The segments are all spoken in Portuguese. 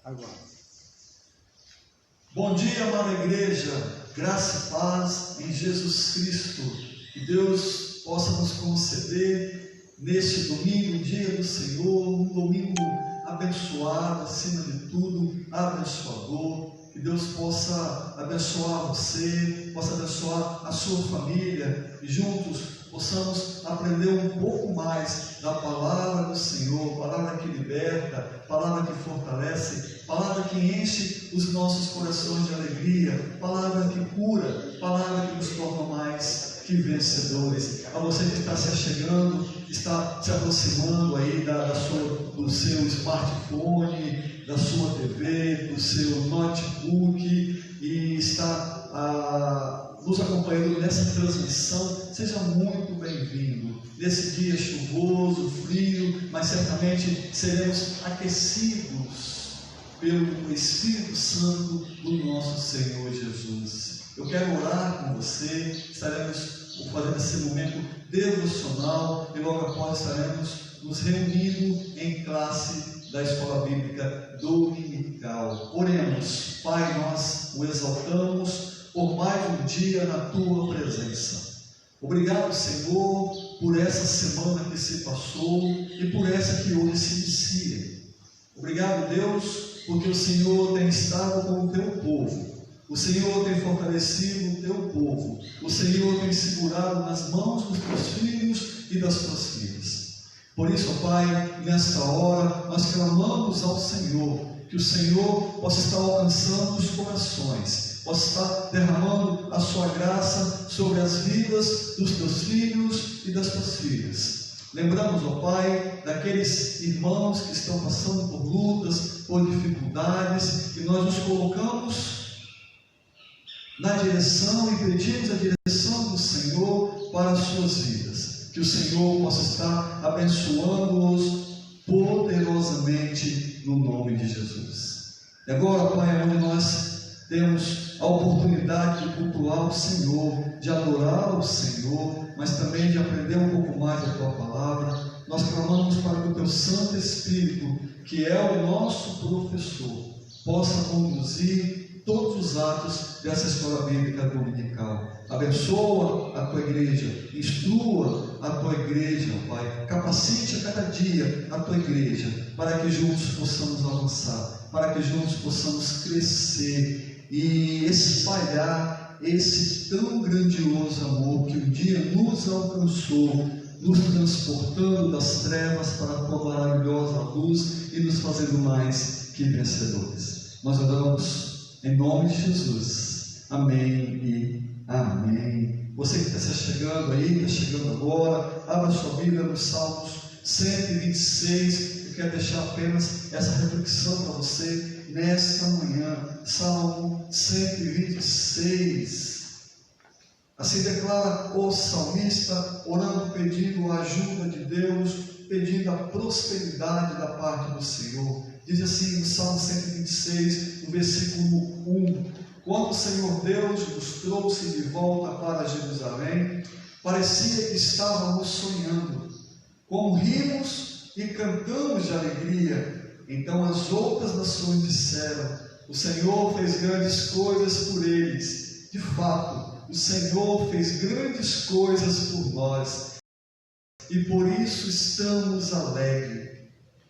Agora. Bom dia, amada igreja, graça e paz em Jesus Cristo. Que Deus possa nos conceder neste domingo, dia do Senhor, um domingo abençoado, acima de tudo, abençoador. Que Deus possa abençoar você, possa abençoar a sua família e juntos possamos aprender um pouco mais da palavra do Senhor, palavra que liberta, palavra que fortalece, palavra que enche os nossos corações de alegria, palavra que cura, palavra que nos torna mais que vencedores. A você que está se achegando, está se aproximando aí do seu smartphone, da sua TV, do seu notebook e está nos acompanhando nessa transmissão, seja muito bem-vindo. Nesse dia chuvoso, frio, mas certamente seremos aquecidos pelo Espírito Santo do nosso Senhor Jesus. Eu quero orar com você, estaremos fazendo esse momento devocional e logo após estaremos nos reunindo em classe da Escola Bíblica Dominical. Oremos. Pai, nós o exaltamos por mais um dia na Tua presença. Obrigado, Senhor, por essa semana que se passou e por essa que hoje se inicia. Obrigado, Deus, porque o Senhor tem estado com o Teu povo. O Senhor tem fortalecido o Teu povo. O Senhor tem segurado nas mãos dos Teus filhos e das Tuas filhas. Por isso, Pai, nesta hora, nós clamamos ao Senhor, que o Senhor possa estar alcançando os corações, possa estar derramando a sua graça sobre as vidas dos Teus filhos e das Tuas filhas. Lembramos, ó Pai, daqueles irmãos que estão passando por lutas, por dificuldades, e nós nos colocamos na direção e pedimos a direção do Senhor para as suas vidas. Que o Senhor possa estar abençoando-os poderosamente no nome de Jesus. E agora, Pai, onde nós temos a oportunidade de cultuar o Senhor, de adorar o Senhor, mas também de aprender um pouco mais da Tua palavra, nós clamamos para que o Teu Santo Espírito, que é o nosso professor, possa conduzir todos os atos dessa Escola Bíblica Dominical. Abençoa a Tua igreja, instrua a Tua igreja, Pai, capacite a cada dia a Tua igreja, para que juntos possamos avançar, para que juntos possamos crescer e espalhar esse tão grandioso amor que um dia nos alcançou, nos transportando das trevas para a Tua maravilhosa luz e nos fazendo mais que vencedores. Nós oramos em nome de Jesus. Amém e amém. Você que está se chegando aí, está chegando agora, abra sua Bíblia nos Salmos 126. Eu quero deixar apenas essa reflexão para você nesta manhã. Salmo 126. Assim declara o salmista, orando, pedindo a ajuda de Deus, pedindo a prosperidade da parte do Senhor. Diz assim no Salmo 126, no versículo 1: Quando o Senhor Deus nos trouxe de volta para Jerusalém, parecia que estávamos sonhando. Como rimos e cantamos de alegria, então as outras nações disseram: o Senhor fez grandes coisas por eles. De fato, o Senhor fez grandes coisas por nós, e por isso estamos alegres.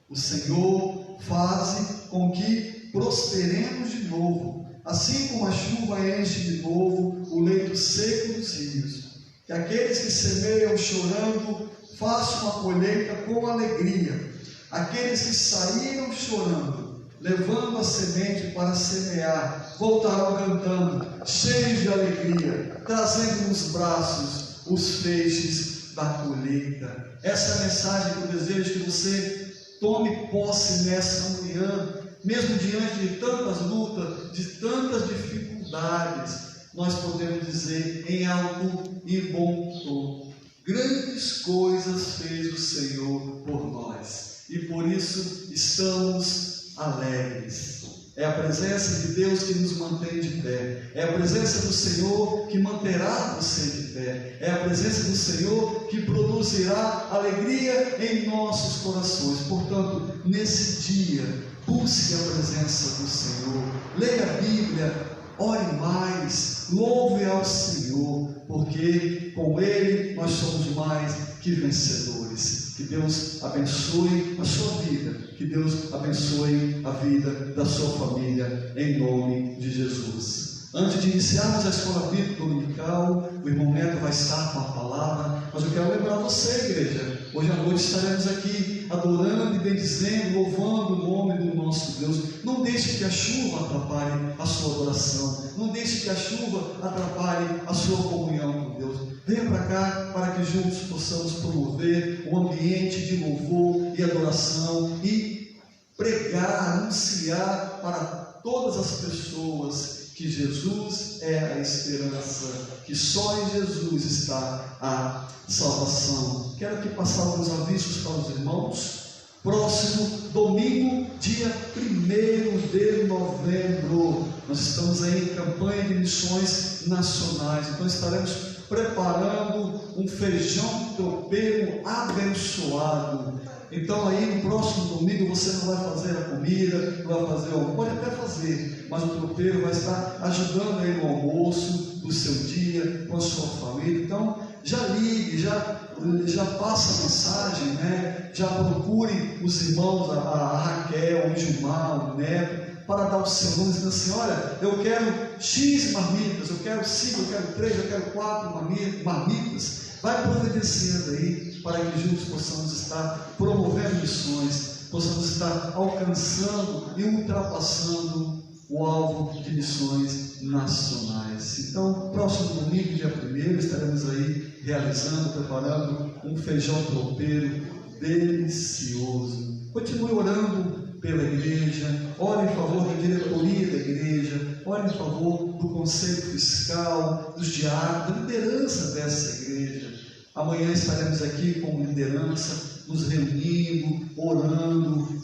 O Senhor faz com que prosperemos de novo, assim como a chuva enche de novo o leito seco dos rios. Que aqueles que semeiam chorando façam a colheita com alegria. Aqueles que saíram chorando, levando a semente para semear, voltarão cantando, cheios de alegria, trazendo nos braços os feixes da colheita. Essa é a mensagem que eu desejo que você tome posse nessa manhã, mesmo diante de tantas lutas, de tantas dificuldades, nós podemos dizer em alto e bom tom: grandes coisas fez o Senhor por nós, e por isso estamos alegres. É a presença de Deus que nos mantém de pé. É a presença do Senhor que manterá você de pé. É a presença do Senhor que produzirá alegria em nossos corações. Portanto, nesse dia, busque a presença do Senhor, leia a Bíblia, ore mais, louve ao Senhor, porque com Ele nós somos mais que vencedores. Que Deus abençoe a sua vida, que Deus abençoe a vida da sua família, em nome de Jesus. Antes de iniciarmos a escola bíblica dominical, o irmão Neto vai estar com a palavra, mas eu quero lembrar você, igreja, hoje à noite estaremos aqui adorando e bendizendo, louvando o nome do nosso Deus. Não deixe que a chuva atrapalhe a sua adoração, não deixe que a chuva atrapalhe a sua comunhão com Deus. Venha para cá para que juntos possamos promover um ambiente de louvor e adoração e pregar, anunciar para todas as pessoas que Jesus é a esperança, que só em Jesus está a salvação. Quero aqui passar alguns avisos para os irmãos. Próximo domingo, dia 1º de novembro, nós estamos aí em campanha de missões nacionais, então estaremos preparando um feijão tropeiro abençoado. Então aí no próximo domingo você não vai fazer a comida, não vai fazer o almoço, pode até fazer, mas o tropeiro vai estar ajudando aí no almoço do seu dia, com a sua família. Então já ligue, já passa a mensagem, né? Já procure os irmãos, a Raquel, o Gilmar, o Neto, para dar o seu nome, dizendo assim: olha, eu quero X marmitas, eu quero 5, eu quero 3, eu quero 4 marmitas. Vai providenciando aí, para que juntos possamos estar promovendo missões, possamos estar alcançando e ultrapassando o alvo de missões nacionais. Então, próximo domingo, dia 1º, estaremos aí realizando, preparando um feijão tropeiro delicioso. Continue orando pela igreja, ore em favor da diretoria da igreja, ore em favor do conselho fiscal, dos diáconos, da liderança dessa igreja. Amanhã estaremos aqui com liderança, nos reunindo, orando,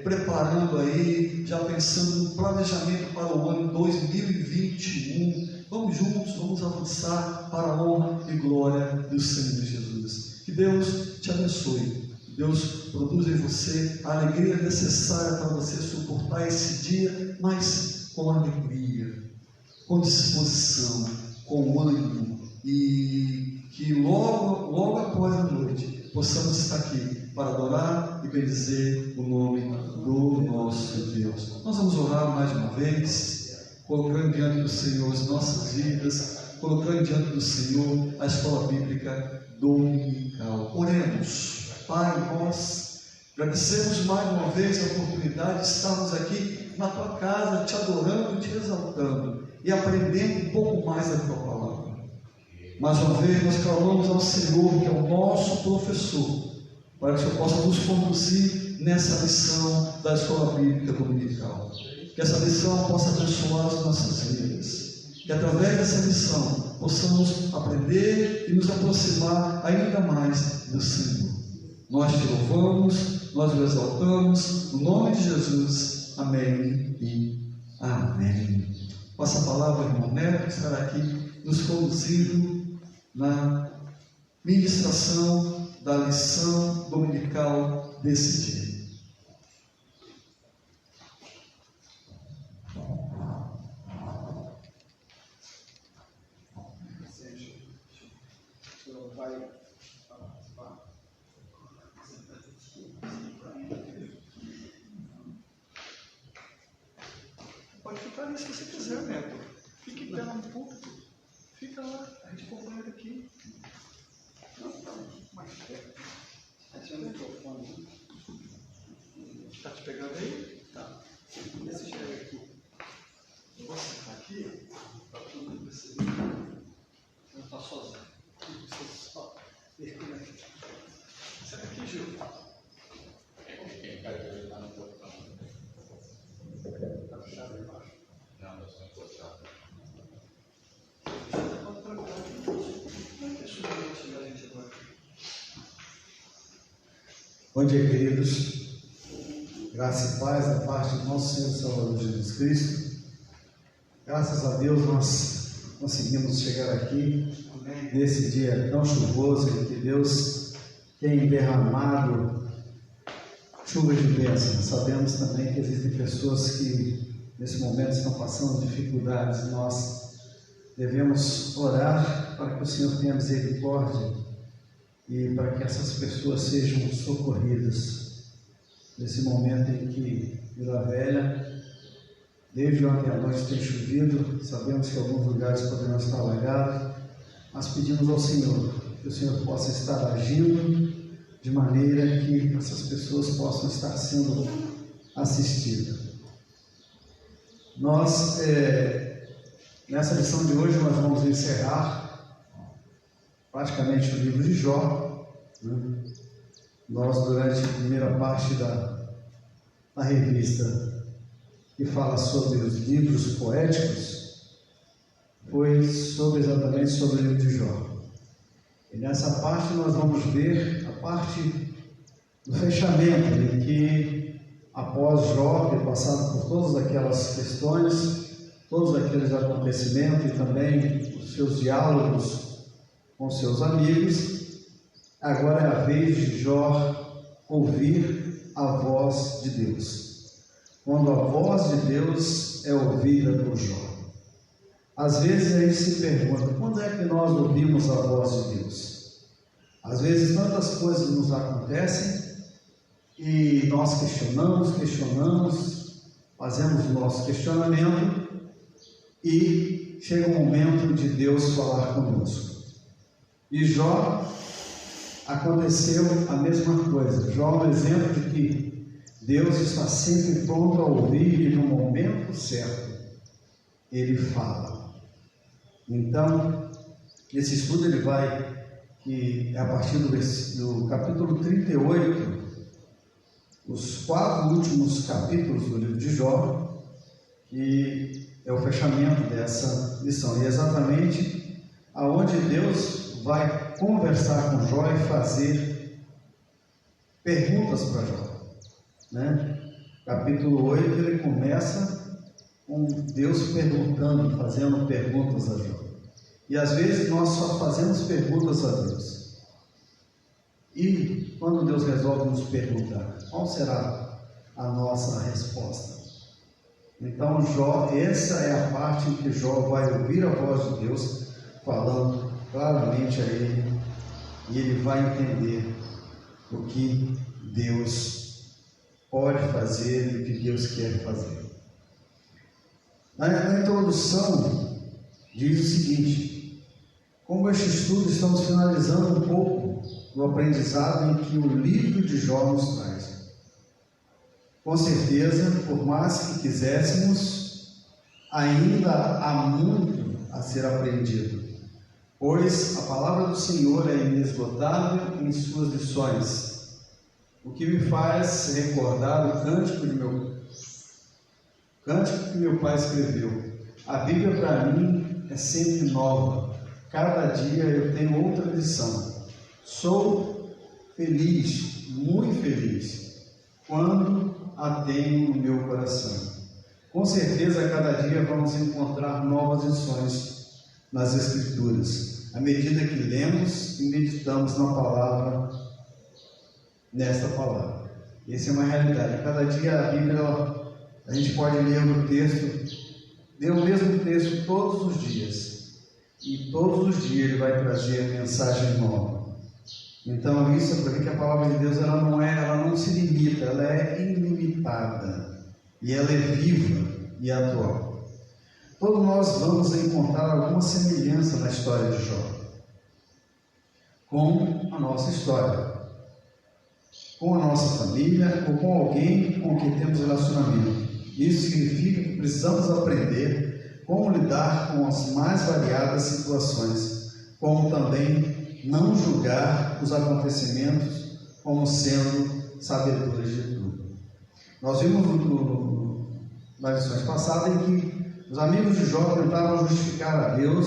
preparando aí, já pensando no planejamento para o ano 2021. Vamos juntos, vamos avançar para a honra e glória do Senhor Jesus. Que Deus te abençoe. Deus produza em você a alegria necessária para você suportar esse dia, mas com alegria, com disposição, com ânimo, e que logo após a noite possamos estar aqui para adorar e bendizer o nome do nosso Deus. Nós vamos orar mais uma vez, colocando diante do Senhor as nossas vidas, colocando diante do Senhor a escola bíblica dominical. Oremos. Pai, nós agradecemos mais uma vez a oportunidade de estarmos aqui na tua casa, te adorando e te exaltando e aprendendo um pouco mais da tua palavra. Mais uma vez nós clamamos ao Senhor, que é o nosso professor, para que o Senhor possa nos conduzir nessa lição da escola bíblica dominical. Que essa lição possa abençoar as nossas vidas, que através dessa lição possamos aprender e nos aproximar ainda mais do Senhor. Nós te louvamos, nós o exaltamos, no nome de Jesus, amém e amém. Passa a palavra ao irmão Neto, que estará aqui nos conduzindo na ministração da lição dominical desse dia. Pode ficar ali se você quiser, Neto. Fique pé no púlpito. Fica lá, a gente acompanha daqui. Não, mais perto. Aciona o microfone. Está te pegando aí? Tá. Esse chega aqui. Eu vou sentar aqui para todo mundo perceber. Não está sozinho. Você só. Sai daqui, Gil. Quem vai ver lá no portão? Está fechado aí embaixo? Não, nós estamos fechados. Bom dia, queridos. Graça e paz da parte do nosso Senhor e Salvador Jesus Cristo. Graças a Deus nós conseguimos chegar aqui nesse dia tão chuvoso em que Deus tem derramado chuva de bênçãos. Sabemos também que existem pessoas que nesse momento estão passando dificuldades. Nós devemos orar para que o Senhor tenha misericórdia e para que essas pessoas sejam socorridas. Nesse momento em que Vila Velha, desde ontem à noite, tem chovido, sabemos que alguns lugares poderão estar alagados, mas pedimos ao Senhor que o Senhor possa estar agindo de maneira que essas pessoas possam estar sendo assistidas. Nós, nessa lição de hoje, nós vamos encerrar praticamente o livro de Jó, né? Nós, durante a primeira parte da revista que fala sobre os livros poéticos, foi exatamente sobre o livro de Jó. E nessa parte nós vamos ver a parte do fechamento, em que após Jó ter passado por todas aquelas questões, todos aqueles acontecimentos e também os seus diálogos com seus amigos, agora é a vez de Jó ouvir a voz de Deus. Quando a voz de Deus é ouvida por Jó. Às vezes a gente se pergunta, quando é que nós ouvimos a voz de Deus? Às vezes tantas coisas nos acontecem e nós questionamos, fazemos o nosso questionamento e chega o momento de Deus falar conosco. E Jó, aconteceu a mesma coisa. Jó é um exemplo de que Deus está sempre pronto a ouvir e no momento certo Ele fala. Então, esse estudo ele vai, que é a partir do capítulo 38, os 4 últimos capítulos do livro de Jó, que é o fechamento dessa lição. E é exatamente aonde Deus vai conversar com Jó e fazer perguntas para Jó, né? Capítulo 8, ele começa com Deus perguntando, fazendo perguntas a Jó. E às vezes nós só fazemos perguntas a Deus. E quando Deus resolve nos perguntar, qual será a nossa resposta? Então Jó, essa é a parte em que Jó vai ouvir a voz de Deus falando claramente a ele, e ele vai entender o que Deus pode fazer e o que Deus quer fazer. Na introdução diz o seguinte: como este estudo estamos finalizando um pouco do aprendizado em que o livro de Jó nos traz. Com certeza, por mais que quiséssemos, ainda há muito a ser aprendido, pois a palavra do Senhor é inesgotável em suas lições, o que me faz recordar o cântico que meu pai escreveu. A Bíblia para mim é sempre nova, cada dia eu tenho outra lição. Sou feliz, muito feliz, quando a tenho no meu coração. Com certeza, a cada dia vamos encontrar novas lições nas Escrituras, à medida que lemos e meditamos na palavra, nesta palavra. Essa é uma realidade. Cada dia a Bíblia, a gente pode ler o mesmo texto todos os dias, e todos os dias ele vai trazer mensagem nova. Então isso é para ver que a palavra de Deus ela não se limita, ela é ilimitada, e ela é viva e atual. Todos nós vamos encontrar alguma semelhança na história de Jó com a nossa história, com a nossa família ou com alguém com quem temos relacionamento. Isso significa que precisamos aprender como lidar com as mais variadas situações, como também não julgar os acontecimentos como sendo sabedores de tudo. Nós vimos nas lições passadas em que os amigos de Jó tentavam justificar Deus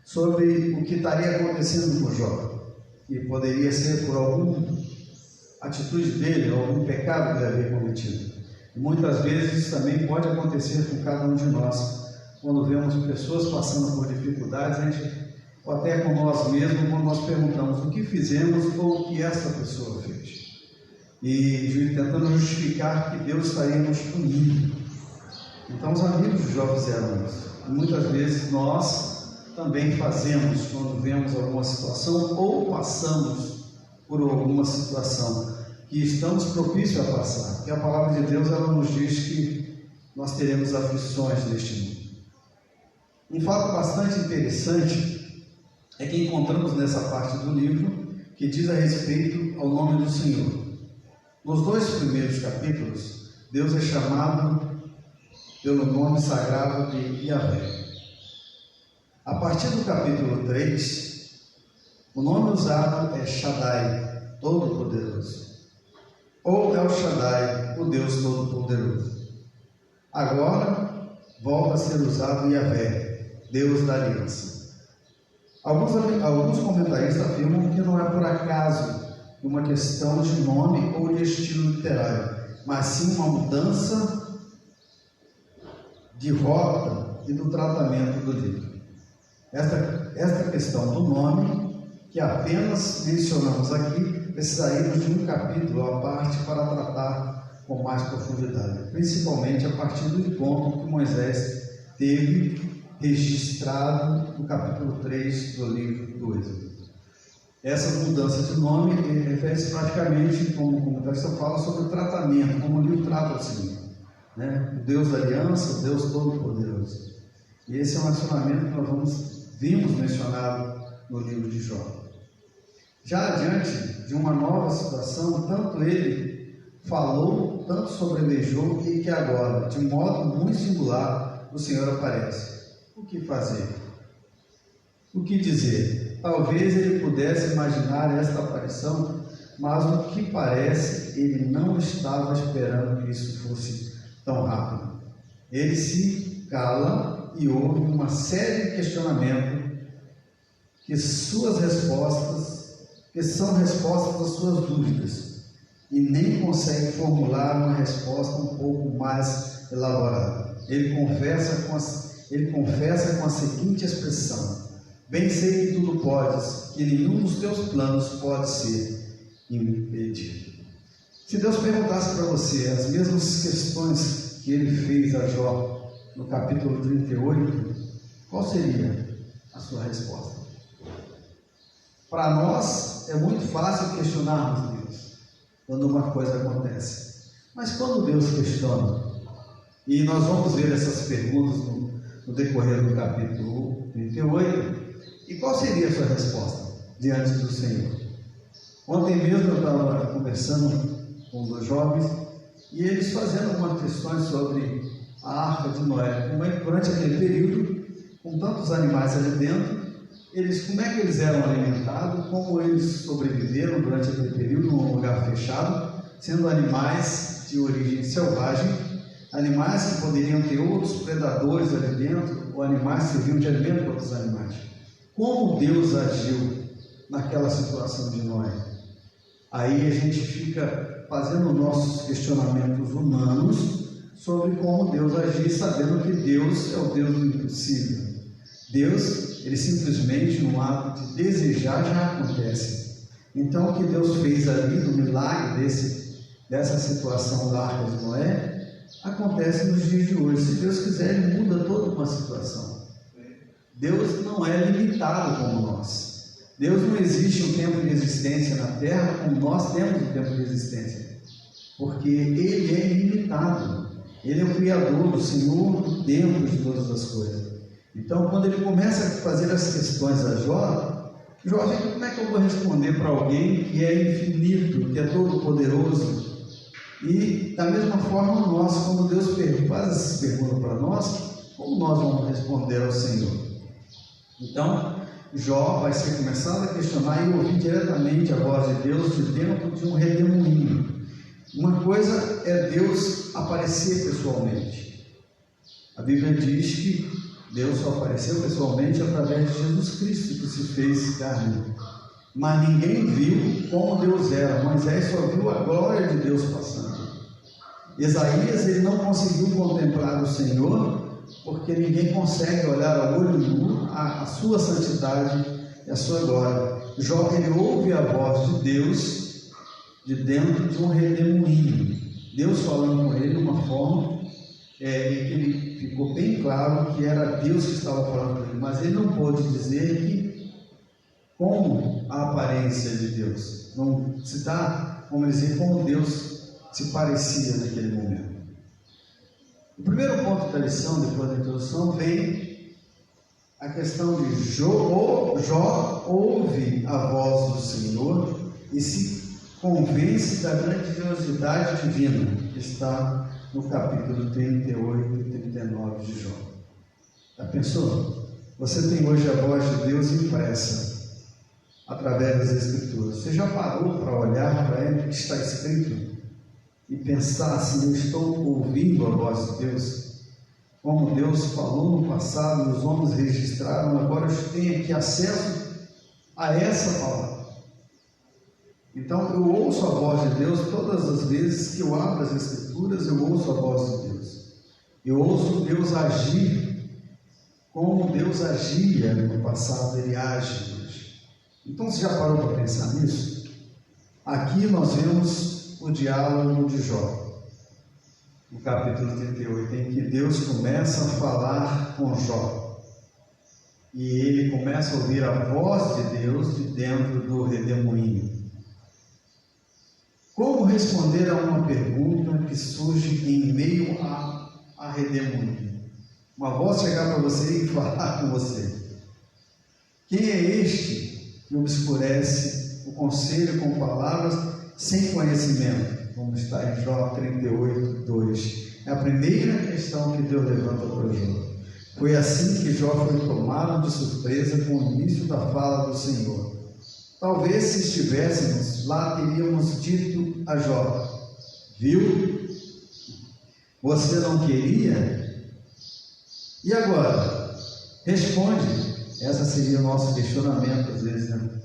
sobre o que estaria acontecendo com Jó, que poderia ser por alguma atitude dele, algum pecado que ele havia cometido. E muitas vezes isso também pode acontecer com cada um de nós, quando vemos pessoas passando por dificuldades, ou até com nós mesmos, quando nós perguntamos o que fizemos ou o que essa pessoa fez. e tentando justificar que Deus estaria nos punindo. Então os amigos de Jó fizeram isso. E muitas vezes nós também fazemos quando vemos alguma situação ou passamos por alguma situação que estamos propícios a passar. Porque a palavra de Deus, ela nos diz que nós teremos aflições neste mundo. Um fato bastante interessante é que encontramos nessa parte do livro que diz a respeito ao nome do Senhor. Nos 2 primeiros capítulos, Deus é chamado pelo nome sagrado de Yahvé. A partir do capítulo 3, o nome usado é Shaddai, Todo-Poderoso, ou El Shaddai, o Deus Todo-Poderoso. Agora volta a ser usado Yahvé, Deus da aliança. Alguns comentaristas afirmam que não é por acaso uma questão de nome ou de estilo literário, mas sim uma mudança de rota e do tratamento do livro. Esta questão do nome, que apenas mencionamos aqui, precisaríamos de um capítulo à parte para tratar com mais profundidade, principalmente a partir do encontro que Moisés teve registrado no capítulo 3 do livro do Êxodo. Essa mudança de nome refere-se praticamente, como o comentarista fala, sobre o tratamento, como o livro trata o Senhor, né? O Deus da aliança, o Deus Todo-Poderoso. E esse é um mencionamento que nós vimos mencionado no livro de Jó. Já adiante de uma nova situação, tanto ele falou, tanto sobrelejou, e que agora, de modo muito singular, o Senhor aparece. O que fazer? O que dizer? Talvez ele pudesse imaginar esta aparição, mas o que parece, ele não estava esperando que isso fosse tão rápido. Ele se cala e ouve uma série de questionamentos que são respostas às suas dúvidas, e nem consegue formular uma resposta um pouco mais elaborada. Ele confessa com a seguinte expressão: bem sei que tudo podes, que nenhum dos teus planos pode ser impedido. Se Deus perguntasse para você as mesmas questões que ele fez a Jó no capítulo 38, qual seria a sua resposta? Para nós é muito fácil questionarmos Deus quando uma coisa acontece, mas quando Deus questiona, e nós vamos ver essas perguntas no decorrer do capítulo 38, e qual seria a sua resposta diante do Senhor? Ontem mesmo eu estava conversando com 2 jovens e eles fazendo algumas questões sobre a arca de Noé. Como é que durante aquele período, com tantos animais ali dentro, como é que eles eram alimentados, como eles sobreviveram durante aquele período num lugar fechado, sendo animais de origem selvagem, animais que poderiam ter outros predadores ali dentro, ou animais que serviam de alimento para outros animais. Como Deus agiu naquela situação de Noé? Aí a gente fica fazendo nossos questionamentos humanos sobre como Deus agiu, sabendo que Deus é o Deus do impossível. Deus, ele simplesmente, no ato de desejar, já acontece. Então, o que Deus fez ali, do milagre dessa situação da arca de Noé, acontece nos dias de hoje. Se Deus quiser, ele muda toda uma situação. Deus não é limitado como nós. Deus não existe um tempo de existência na Terra como nós temos um tempo de existência, porque ele é ilimitado. Ele é o Criador, o Senhor do tempo de todas as coisas. Então, quando ele começa a fazer as questões a Jó fica: como é que eu vou responder para alguém que é infinito, que é todo poderoso? E da mesma forma nós, quando Deus faz essas perguntas para nós, como nós vamos responder ao Senhor? Então, Jó vai ser começado a questionar e ouvir diretamente a voz de Deus de dentro de um redemoinho. Uma coisa é Deus aparecer pessoalmente. A Bíblia diz que Deus só apareceu pessoalmente através de Jesus Cristo, que se fez carne. Mas ninguém viu como Deus era. Moisés só viu a glória de Deus passando. Isaías, ele não conseguiu contemplar o Senhor, porque ninguém consegue olhar a olho nu a sua santidade e a sua glória. Jó, ele ouve a voz de Deus de dentro de um redemoinho. Deus falando com ele de uma forma em que ele ficou bem claro que era Deus que estava falando com ele, mas ele não pôde dizer que como a aparência de Deus, não se dá como dizer como Deus se parecia naquele momento. O primeiro ponto da lição, depois da introdução, vem a questão de Jó ouve a voz do Senhor e se convence da grandiosidade divina, que está no capítulo 38 e 39 de Jó. Já pensou? Você tem hoje a voz de Deus impressa através das Escrituras. Você já parou para olhar para ele que está escrito e pensar se eu estou ouvindo a voz de Deus? Como Deus falou no passado e os homens registraram, agora eu tenho aqui acesso a essa palavra. Então eu ouço a voz de Deus todas as vezes que eu abro as Escrituras, eu ouço a voz de Deus. Eu ouço Deus agir como Deus agia no passado, ele age hoje. Então você já parou para pensar nisso? Aqui nós vemos o diálogo de Jó, no capítulo 38, em que Deus começa a falar com Jó. E ele começa a ouvir a voz de Deus de dentro do redemoinho. Como responder a uma pergunta que surge em meio a redemoinho? Uma voz chegar para você e falar com você. Quem é este que obscurece o conselho com palavras sem conhecimento? Como está em Jó 38, 2. É a primeira questão que Deus levanta para Jó. Foi assim que Jó foi tomado de surpresa com o início da fala do Senhor. Talvez se estivéssemos lá, teríamos dito a Jó: viu? Você não queria? E agora? Responde. Esse seria o nosso questionamento às vezes, né?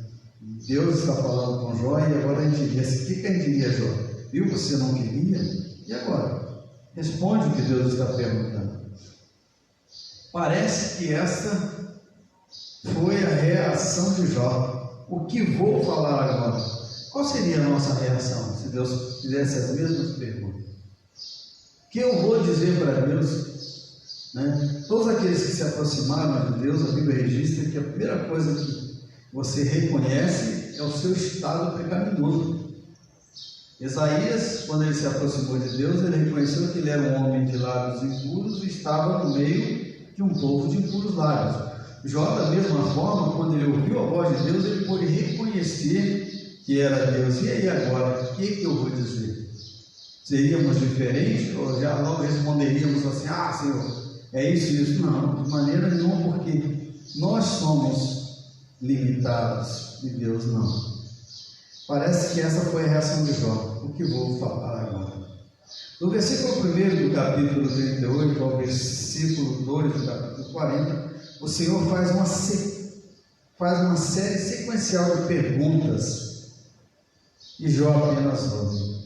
Deus está falando com Jó e agora a gente diria: o que a gente diria, Jó? Viu? Você não queria? E agora? Responde o que Deus está perguntando. Parece que essa foi a reação de Jó. O que vou falar agora? Qual seria a nossa reação se Deus fizesse as mesmas perguntas? O que eu vou dizer para Deus? Né? Todos aqueles que se aproximaram de Deus, a Bíblia registra que a primeira coisa que você reconhece é o seu estado pecaminoso. Isaías, quando ele se aproximou de Deus, ele reconheceu que ele era um homem de lábios impuros e estava no meio de um povo de impuros lábios. Jó, da mesma forma, quando ele ouviu a voz de Deus, ele pôde reconhecer que era Deus. E aí agora, o que eu vou dizer? Seríamos diferentes? Ou já logo responderíamos assim: ah, Senhor, é isso e isso? Não, de maneira nenhuma, porque nós somos limitados e Deus não. Parece que essa foi a reação de Jó. O que vou falar agora? Do versículo 1 do capítulo 38 ao versículo 2 do capítulo 40, o Senhor faz uma série sequencial de perguntas e Jó apenas ouve.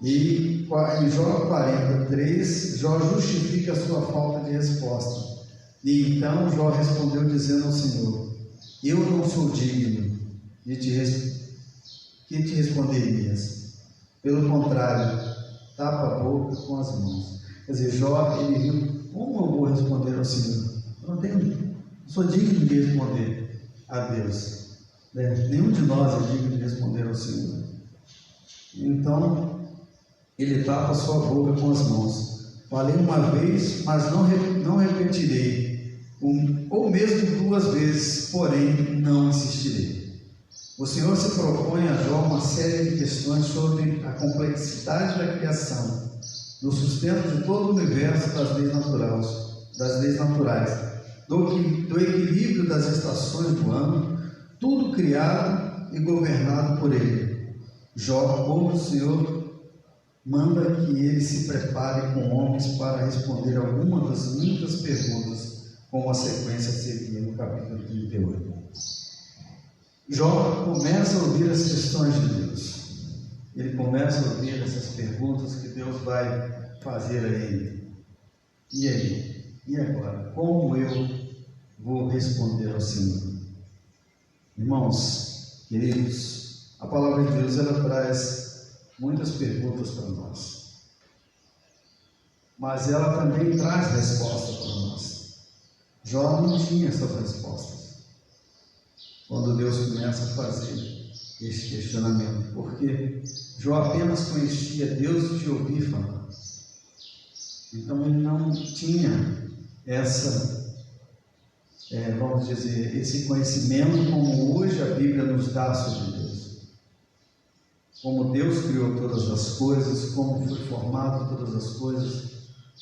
E em Jó 43, Jó justifica a sua falta de resposta. E então Jó respondeu dizendo ao Senhor: eu não sou digno de que te responderias. Pelo contrário, tapa a boca com as mãos. Quer dizer, Jó, ele viu: como eu vou responder ao Senhor? Eu não sou digno de responder a Deus, né? Nenhum de nós é digno de responder ao Senhor. Então ele tapa a sua boca com as mãos. Falei uma vez, mas não repetirei, ou mesmo 2 vezes, porém não insistirei. O Senhor se propõe a Jó uma série de questões sobre a complexidade da criação, do sustento de todo o universo, das leis naturais, do equilíbrio das estações do ano, tudo criado e governado por Ele. Jó, como o Senhor manda que ele se prepare com homens para responder algumas das muitas perguntas, como a sequência seguia no capítulo 38. Jó começa a ouvir as questões de Deus. Ele começa a ouvir essas perguntas que Deus vai fazer a ele. E aí? E agora? Como eu vou responder ao Senhor? Irmãos, queridos, A palavra de Deus, ela traz muitas perguntas para nós, mas ela também traz respostas para nós. Jó não tinha essas respostas quando Deus começa a fazer esse questionamento, porque Jó apenas conhecia Deus de ouvir falar. Então ele não tinha vamos dizer, esse conhecimento como hoje a Bíblia nos dá sobre Deus. Como Deus criou todas as coisas, como foi formado todas as coisas,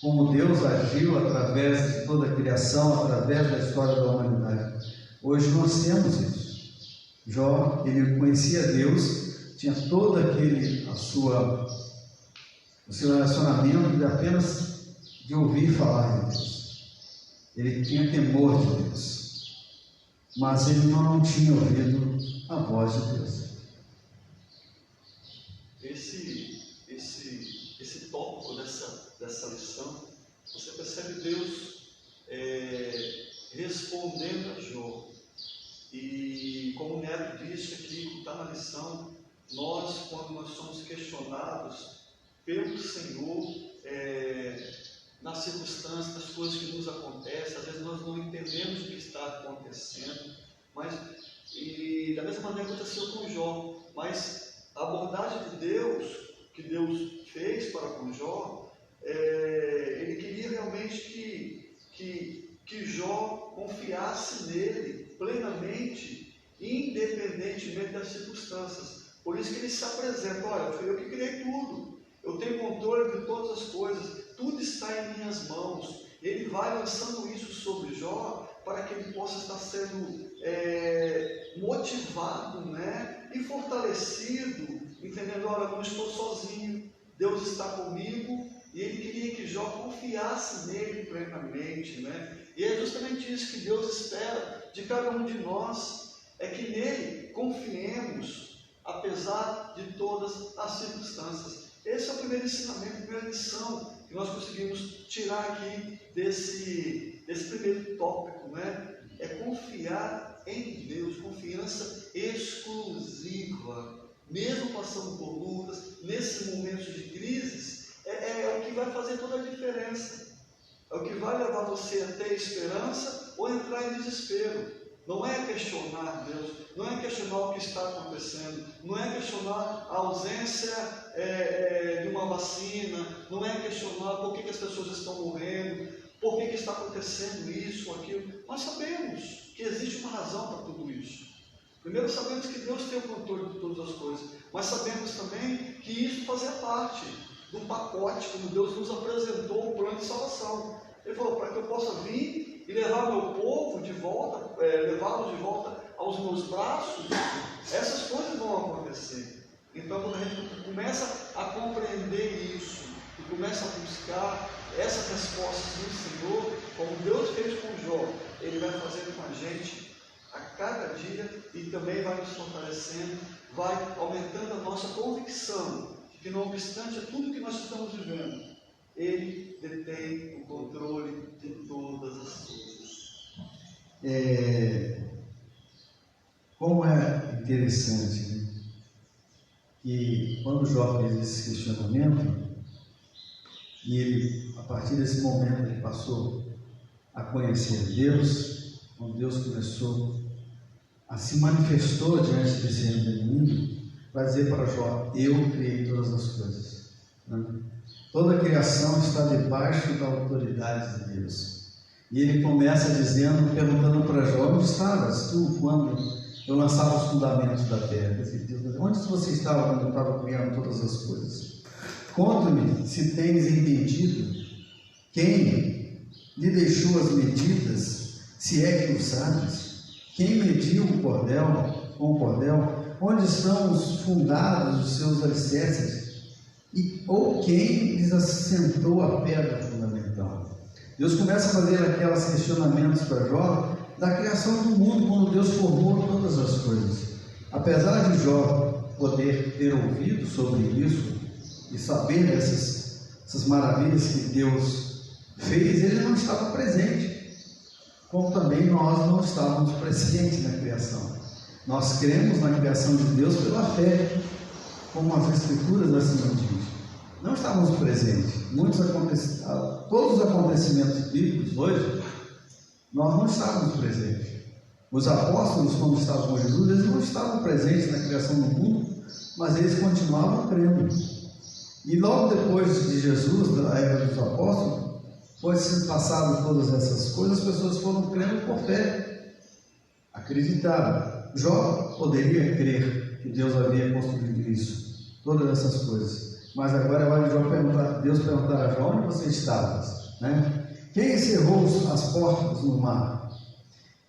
como Deus agiu através de toda a criação, através da história da humanidade. Hoje nós temos isso. Jó, ele conhecia Deus, tinha todo o seu relacionamento de apenas de ouvir falar de Deus. Ele tinha temor de Deus, mas ele não tinha ouvido a voz de Deus. Esse tópico dessa lição, você percebe Deus respondendo a Jó. E como o Neto disse aqui, está na lição, quando nós somos questionados pelo Senhor, nas circunstâncias, das coisas que nos acontecem, às vezes nós não entendemos o que está acontecendo, e da mesma maneira aconteceu com Jó, mas a abordagem de Deus, que Deus fez para com Jó, ele queria realmente que Jó confiasse nele plenamente, independentemente das circunstâncias. Por isso que ele se apresenta: olha, fui eu que criei tudo, eu tenho controle de todas as coisas, tudo está em minhas mãos. Ele vai lançando isso sobre Jó para que ele possa estar sendo motivado, e fortalecido, entendendo: olha, não estou sozinho, Deus está comigo. E ele queria que Jó confiasse nele plenamente, E é justamente isso que Deus espera de cada um de nós, é que nele confiemos, apesar de todas as circunstâncias. Esse é o primeiro ensinamento, a primeira lição que nós conseguimos tirar aqui desse primeiro tópico, É confiar em Deus, confiança exclusiva, mesmo passando por lutas, nesses momentos de crises, é o que vai fazer toda a diferença, é o que vai levar você a ter esperança ou entrar em desespero. Não é questionar Deus, não é questionar o que está acontecendo, não é questionar a ausência de uma vacina, não é questionar por que as pessoas estão morrendo, por que está acontecendo isso ou aquilo. Nós sabemos que existe uma razão para tudo isso. Primeiro, sabemos que Deus tem o controle de todas as coisas, mas sabemos também que isso fazia parte do pacote, como Deus nos apresentou o plano de salvação. Ele falou: para que eu possa vir e levar meu povo de volta, levá-los de volta aos meus braços, essas coisas vão acontecer. Então, quando a gente começa a compreender isso e começa a buscar essas respostas do Senhor, como Deus fez com Jó, Ele vai fazendo com a gente a cada dia e também vai nos fortalecendo, vai aumentando a nossa convicção de que, não obstante a tudo que nós estamos vivendo, Ele detém o controle de todas as coisas. Como é interessante, que quando Jó fez esse questionamento, e ele, a partir desse momento, ele passou a conhecer Deus, quando Deus se manifestou diante desse reino do mundo, vai dizer para Jó: eu criei todas as coisas. Toda a criação está debaixo da autoridade de Deus. E ele começa perguntando para Jó: onde estavas tu quando eu lançava os fundamentos da terra? Onde você estava quando eu estava criando todas as coisas? Conta-me se tens entendido quem lhe deixou as medidas, se é que o sabes. Quem mediu com o cordel? Onde estão os fundados os seus alicerces? Ou quem lhes assentou a pedra fundamental? Deus começa a fazer aqueles questionamentos para Jó da criação do mundo, quando Deus formou todas as coisas. Apesar de Jó poder ter ouvido sobre isso e saber dessas maravilhas que Deus fez, ele não estava presente, como também nós não estávamos presentes na criação. Nós cremos na criação de Deus pela fé, como as Escrituras assim nos dizem. Não estávamos presentes. Todos os acontecimentos bíblicos hoje, nós não estávamos presentes. Os apóstolos, quando estavam com Jesus, eles não estavam presentes na criação do mundo, mas eles continuavam crendo. E logo depois de Jesus, da era dos apóstolos, foi sendo passado todas essas coisas, as pessoas foram crendo por fé, acreditaram. Jó poderia crer que Deus havia construído isso, todas essas coisas. Mas agora vai Deus perguntar a Jó: onde você estava? Né? Quem encerrou as portas no mar?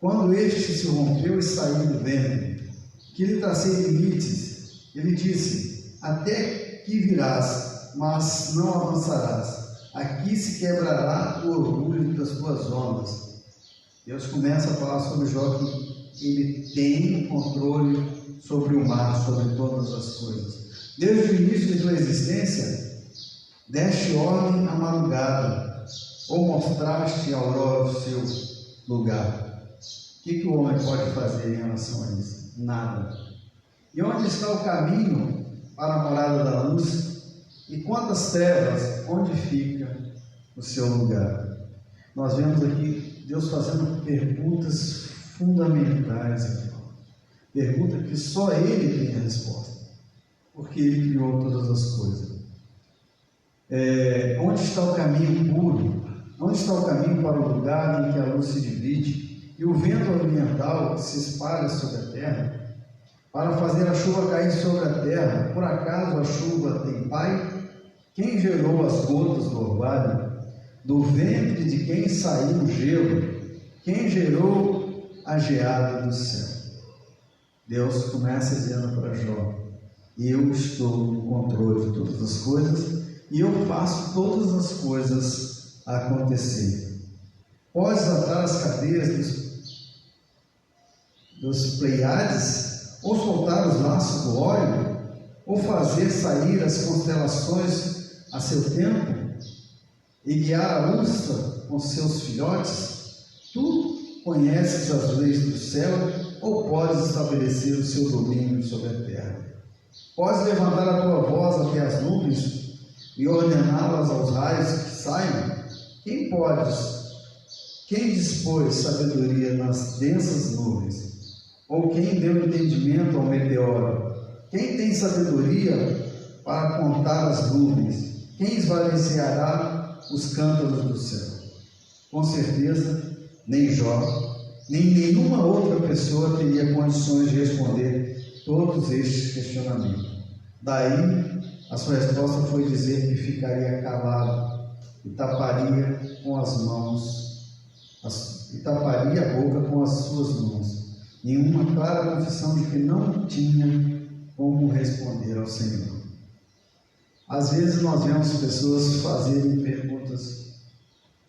Quando este se rompeu e saiu do ventre, que lhe tracei limites, ele disse: até que virás, mas não avançarás. Aqui se quebrará o orgulho das tuas ondas. Deus começa a falar sobre Jó que ele tem o controle sobre o mar, sobre todas as coisas. Desde o início de tua existência, deste ordem à madrugada, ou mostraste a aurora o seu lugar. O que o homem pode fazer em relação a isso? Nada. E onde está o caminho para a morada da luz? E quantas trevas, onde fica o seu lugar? Nós vemos aqui Deus fazendo perguntas fundamentais aqui. Pergunta que só Ele tem a resposta, porque Ele criou todas as coisas. Onde está o caminho puro? Onde está o caminho para o lugar em que a luz se divide e o vento oriental se espalha sobre a terra, para fazer a chuva cair sobre a terra? Por acaso a chuva tem pai? Quem gerou as gotas do orvalho? Do ventre de quem saiu o gelo? Quem gerou a geada do céu? Deus começa dizendo para Jó: eu estou no controle de todas as coisas e eu faço todas as coisas acontecer. Podes atar as cadeias dos Pleiades, ou soltar os laços do Órion, ou fazer sair as constelações a seu tempo, e guiar a ursa com seus filhotes? Tu conheces as leis do céu, ou podes estabelecer o seu domínio sobre a terra? Podes levantar a tua voz até as nuvens e ordená-las aos raios que saiam? Quem dispôs sabedoria nas densas nuvens? Ou quem deu entendimento ao meteoro? Quem tem sabedoria para contar as nuvens? Quem esvaziará os cântaros do céu? Com certeza, nem Jó, nem nenhuma outra pessoa teria condições de responder todos estes questionamentos. Daí, a sua resposta foi dizer que ficaria calado e taparia a boca com as suas mãos, em uma clara confissão de que não tinha como responder ao Senhor. Às vezes nós vemos pessoas fazerem perguntas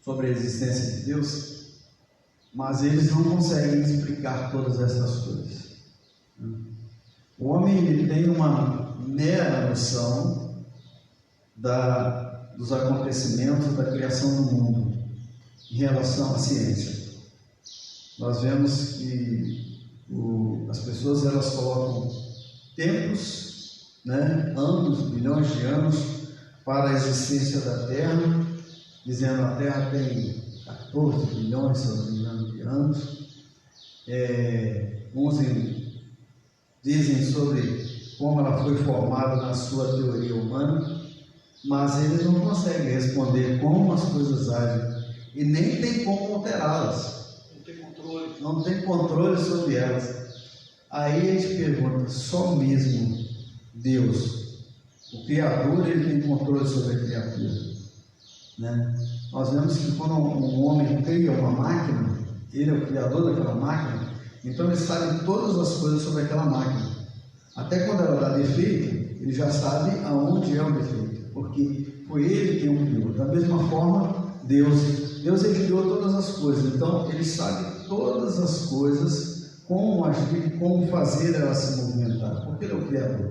sobre a existência de Deus, mas eles não conseguem explicar todas essas coisas. O homem ele tem uma mera noção dos acontecimentos da criação do mundo em relação à ciência. Nós vemos que as pessoas elas colocam tempos, anos, bilhões de anos para a existência da Terra, dizendo que a Terra tem 14 bilhões, se não me engano, de anos. Uns dizem sobre como ela foi formada na sua teoria humana, mas eles não conseguem responder como as coisas agem e nem tem como alterá-las. Não tem controle sobre elas. Aí a gente pergunta: só mesmo Deus, o Criador, ele tem controle sobre a criatura, Nós vemos que quando um homem cria uma máquina, ele é o criador daquela máquina, então ele sabe todas as coisas sobre aquela máquina. Até quando ela dá defeito, ele já sabe aonde é o defeito, porque foi ele quem o criou. Da mesma forma, Deus ele criou todas as coisas, então ele sabe todas as coisas, como agir, como fazer ela se movimentar, porque ele é o Criador.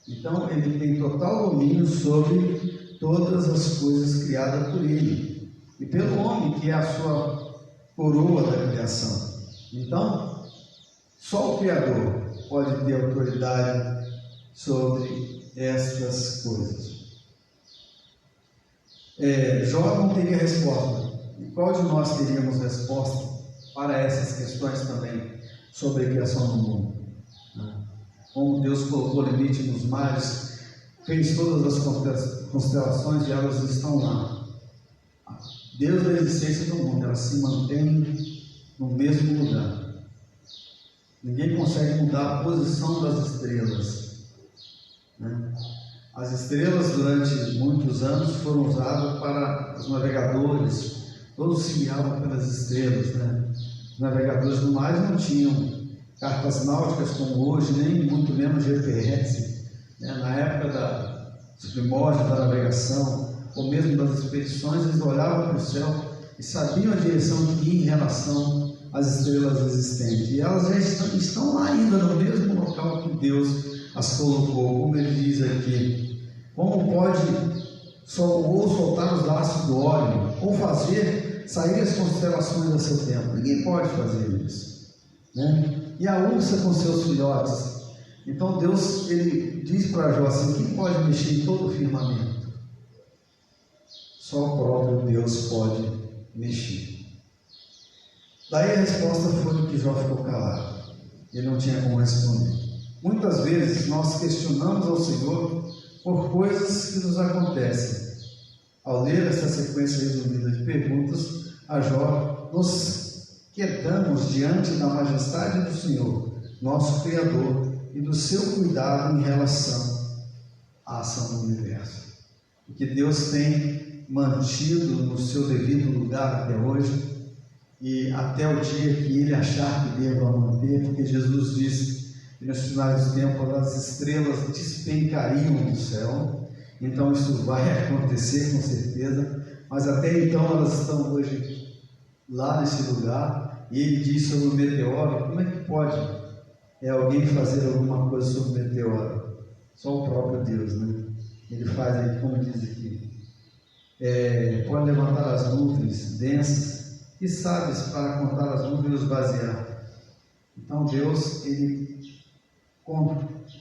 Então ele tem total domínio sobre todas as coisas criadas por ele e pelo homem, que é a sua coroa da criação. Então Só o Criador pode ter autoridade sobre estas coisas. Jó não teria resposta. E qual de nós teríamos resposta para essas questões também sobre a criação do mundo? Como Deus colocou limite nos mares, fez todas as constelações e elas estão lá. Deus da existência do mundo, ela se mantém no mesmo lugar. Ninguém consegue mudar a posição das estrelas, né? As estrelas durante muitos anos foram usadas para os navegadores, todos se guiavam pelas estrelas, né? Os navegadores no mar não tinham cartas náuticas como hoje, nem muito menos GPS, né? Na época dos primórdios da navegação, ou mesmo das expedições, eles olhavam para o céu e sabiam a direção que ia em relação às estrelas existentes. E elas já estão lá ainda no mesmo local que Deus as colocou, como ele diz aqui. Como pode ou soltar os laços do óleo, ou fazer sair as constelações a seu tempo? Ninguém pode fazer isso, né? E a ursa com seus filhotes. Então Deus, ele diz para Jó assim: quem pode mexer em todo o firmamento? Só o próprio Deus pode mexer. Daí a resposta foi que Jó ficou calado. Ele não tinha como responder. Muitas vezes nós questionamos ao Senhor por coisas que nos acontecem. Ao ler essa sequência resumida de perguntas a Jó, nos quietamos diante da majestade do Senhor, nosso Criador, e do seu cuidado em relação à ação do universo. Porque Deus tem mantido no seu devido lugar até hoje, e até o dia que Ele achar que deva manter, porque Jesus disse que nos finais do tempo as estrelas despencariam do céu. Então isso vai acontecer com certeza, mas até então elas estão hoje lá nesse lugar. E Ele diz sobre o meteoro: como é que pode alguém fazer alguma coisa sobre o meteoro? Só o próprio Deus, né? Ele faz aí, como diz aqui, pode levantar as nuvens densas e sabes para contar as nuvens e os basear. Então Deus, Ele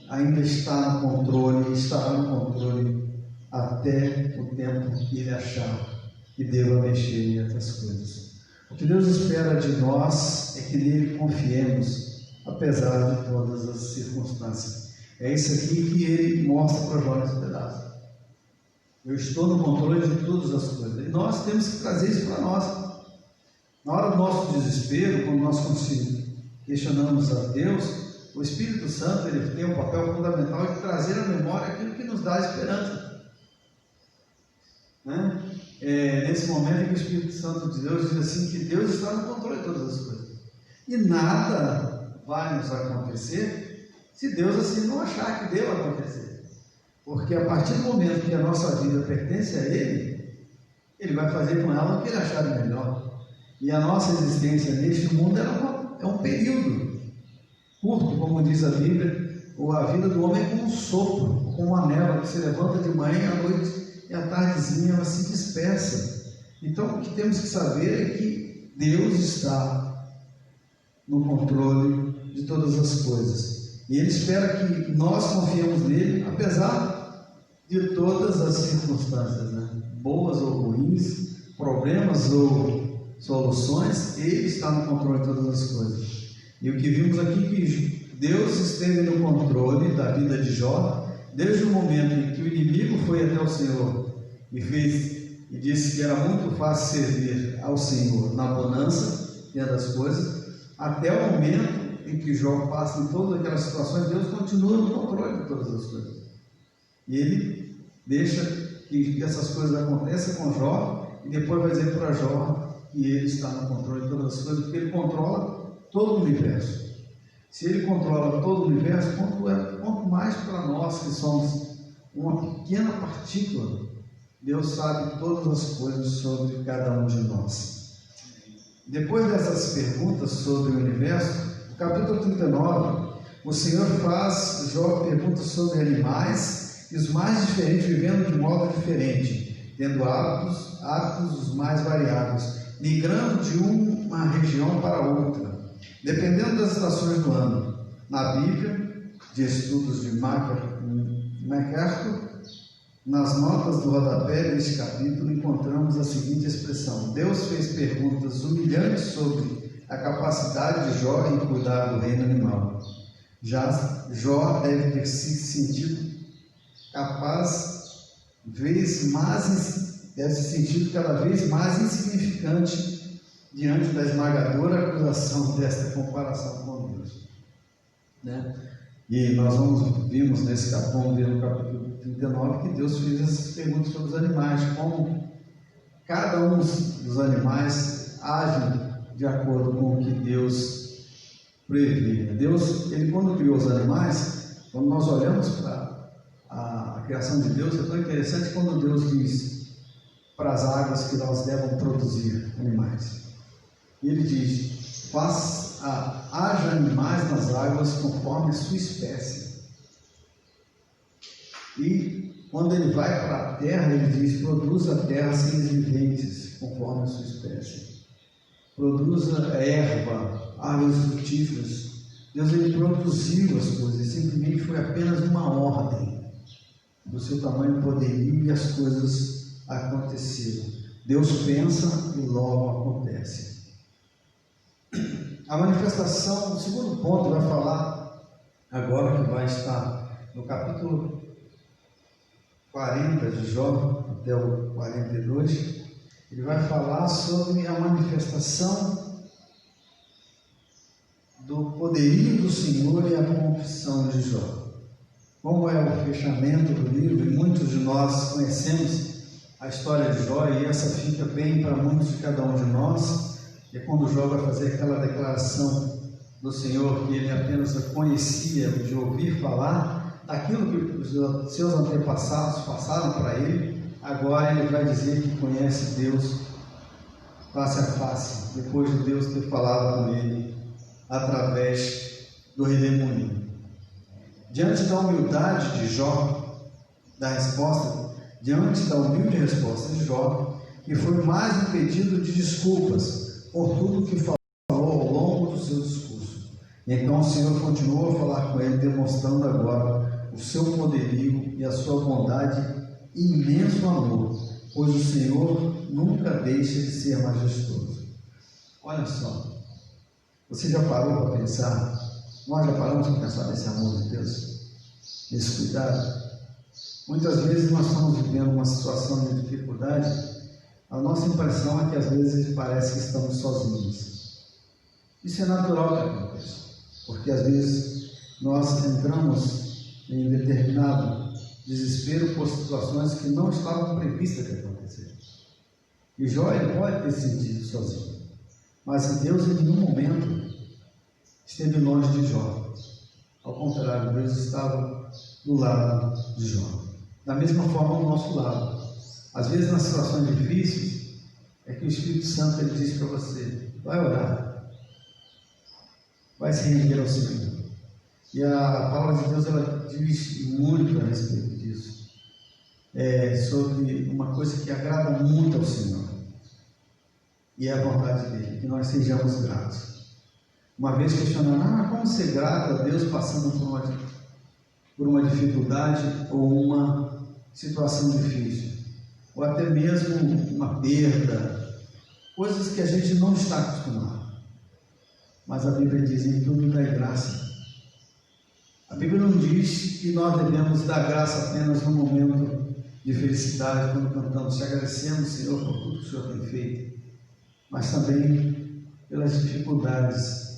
ainda está no controle, estará no controle até o tempo que Ele achar que deva mexer em outras coisas. O que Deus espera de nós é que nele confiemos, apesar de todas as circunstâncias. É isso aqui que Ele mostra para Jó nesse pedaço. Eu estou no controle de todas as coisas. E nós temos que trazer isso para nós. Na hora do nosso desespero, quando nós questionamos a Deus, o Espírito Santo, ele tem um papel fundamental de trazer à memória aquilo que nos dá esperança, né? Nesse momento em que o Espírito Santo de Deus diz assim, que Deus está no controle de todas as coisas, e nada vai nos acontecer se Deus assim não achar que deva acontecer, porque a partir do momento que a nossa vida pertence a Ele, Ele vai fazer com ela o que Ele achar de melhor. E a nossa existência neste mundo é um período curto, como diz a Bíblia. Ou a vida do homem é como um sopro, como uma névoa que se levanta de manhã e à noite, e à tardezinha ela se dispersa. Então o que temos que saber é que Deus está no controle de todas as coisas, e Ele espera que nós confiemos nele, apesar de todas as circunstâncias, né? Boas ou ruins, problemas ou soluções. Ele está no controle de todas as coisas. E o que vimos aqui, que Deus esteve no controle da vida de Jó, desde o momento em que o inimigo foi até o Senhor e disse que era muito fácil servir ao Senhor na bonança e das coisas, até o momento em que Jó passa em todas aquelas situações. Deus continua no controle de todas as coisas, e Ele deixa que essas coisas aconteçam com Jó, e depois vai dizer para Jó que Ele está no controle de todas as coisas, porque Ele controla todo o universo. Se Ele controla todo o universo, quanto mais para nós que somos uma pequena partícula, Deus sabe todas as coisas sobre cada um de nós. Depois dessas perguntas sobre o universo, no capítulo 39, o Senhor faz Jó perguntas sobre animais, e os mais diferentes vivendo de modo diferente, tendo hábitos os mais variados, migrando de uma região para outra. Dependendo das estações do ano, na Bíblia, de estudos de MacArthur, nas notas do rodapé deste capítulo, encontramos a seguinte expressão: Deus fez perguntas humilhantes sobre a capacidade de Jó em cuidar do reino animal. Já Jó deve ter se sentido cada vez mais insignificante diante da esmagadora acusação desta comparação com Deus, né? E nós vimos nesse capítulo, no capítulo 39, que Deus fez essas perguntas sobre os animais, como cada um dos animais agem de acordo com o que Deus prevê. Deus, ele quando criou os animais, quando nós olhamos para a criação de Deus, é tão interessante quando Deus diz para as águas que elas devem produzir animais. E ele diz: haja animais nas águas conforme a sua espécie. E quando ele vai para a terra, ele diz: produza a terra seres viventes conforme a sua espécie. Produza erva, árvores frutíferas. Deus, ele produziu as coisas, simplesmente foi apenas uma ordem do seu tamanho e poderio, e as coisas aconteceram. Deus pensa e logo acontece. A manifestação, o segundo ponto, vai falar agora, que vai estar no capítulo 40 de Jó até o 42. Ele vai falar sobre a manifestação do poderio do Senhor e a confissão de Jó. Como é o fechamento do livro, e muitos de nós conhecemos a história de Jó, e essa fica bem para muitos de cada um de nós. É quando Jó vai fazer aquela declaração do Senhor, que ele apenas conhecia de ouvir falar, daquilo que os seus antepassados passaram para ele. Agora ele vai dizer que conhece Deus face a face, depois de Deus ter falado com ele através do redemoinho. Diante da humildade de Jó, diante da humilde resposta de Jó, que foi mais um pedido de desculpas por tudo que falou ao longo do seu discurso. Então o Senhor continuou a falar com ele, demonstrando agora o seu poderio e a sua bondade e imenso amor, pois o Senhor nunca deixa de ser majestoso. Olha só, você já parou para pensar? Nós já paramos para pensar nesse amor de Deus, nesse cuidado? Muitas vezes nós estamos vivendo uma situação de dificuldade. A nossa impressão é que às vezes parece que estamos sozinhos. Isso é natural que aconteça, porque às vezes nós entramos em determinado desespero por situações que não estavam previstas de acontecer. E Jó pode ter se sentido sozinho, mas Deus em nenhum momento esteve longe de Jó. Ao contrário, Deus estava do lado de Jó. Da mesma forma, ao nosso lado. Às vezes, nas situações difíceis, é que o Espírito Santo ele diz para você: vai orar, vai se render ao Senhor. E a palavra de Deus ela diz muito a respeito disso, sobre uma coisa que agrada muito ao Senhor, e é a vontade dele, que nós sejamos gratos. Uma vez questionando: como ser grato a Deus passando por uma dificuldade ou uma situação difícil, ou até mesmo uma perda, coisas que a gente não está acostumado. Mas a Bíblia diz: em tudo dai graça. A Bíblia não diz que nós devemos dar graça apenas no momento de felicidade, quando cantamos, te agradecemos, Senhor, por tudo que o Senhor tem feito, mas também pelas dificuldades.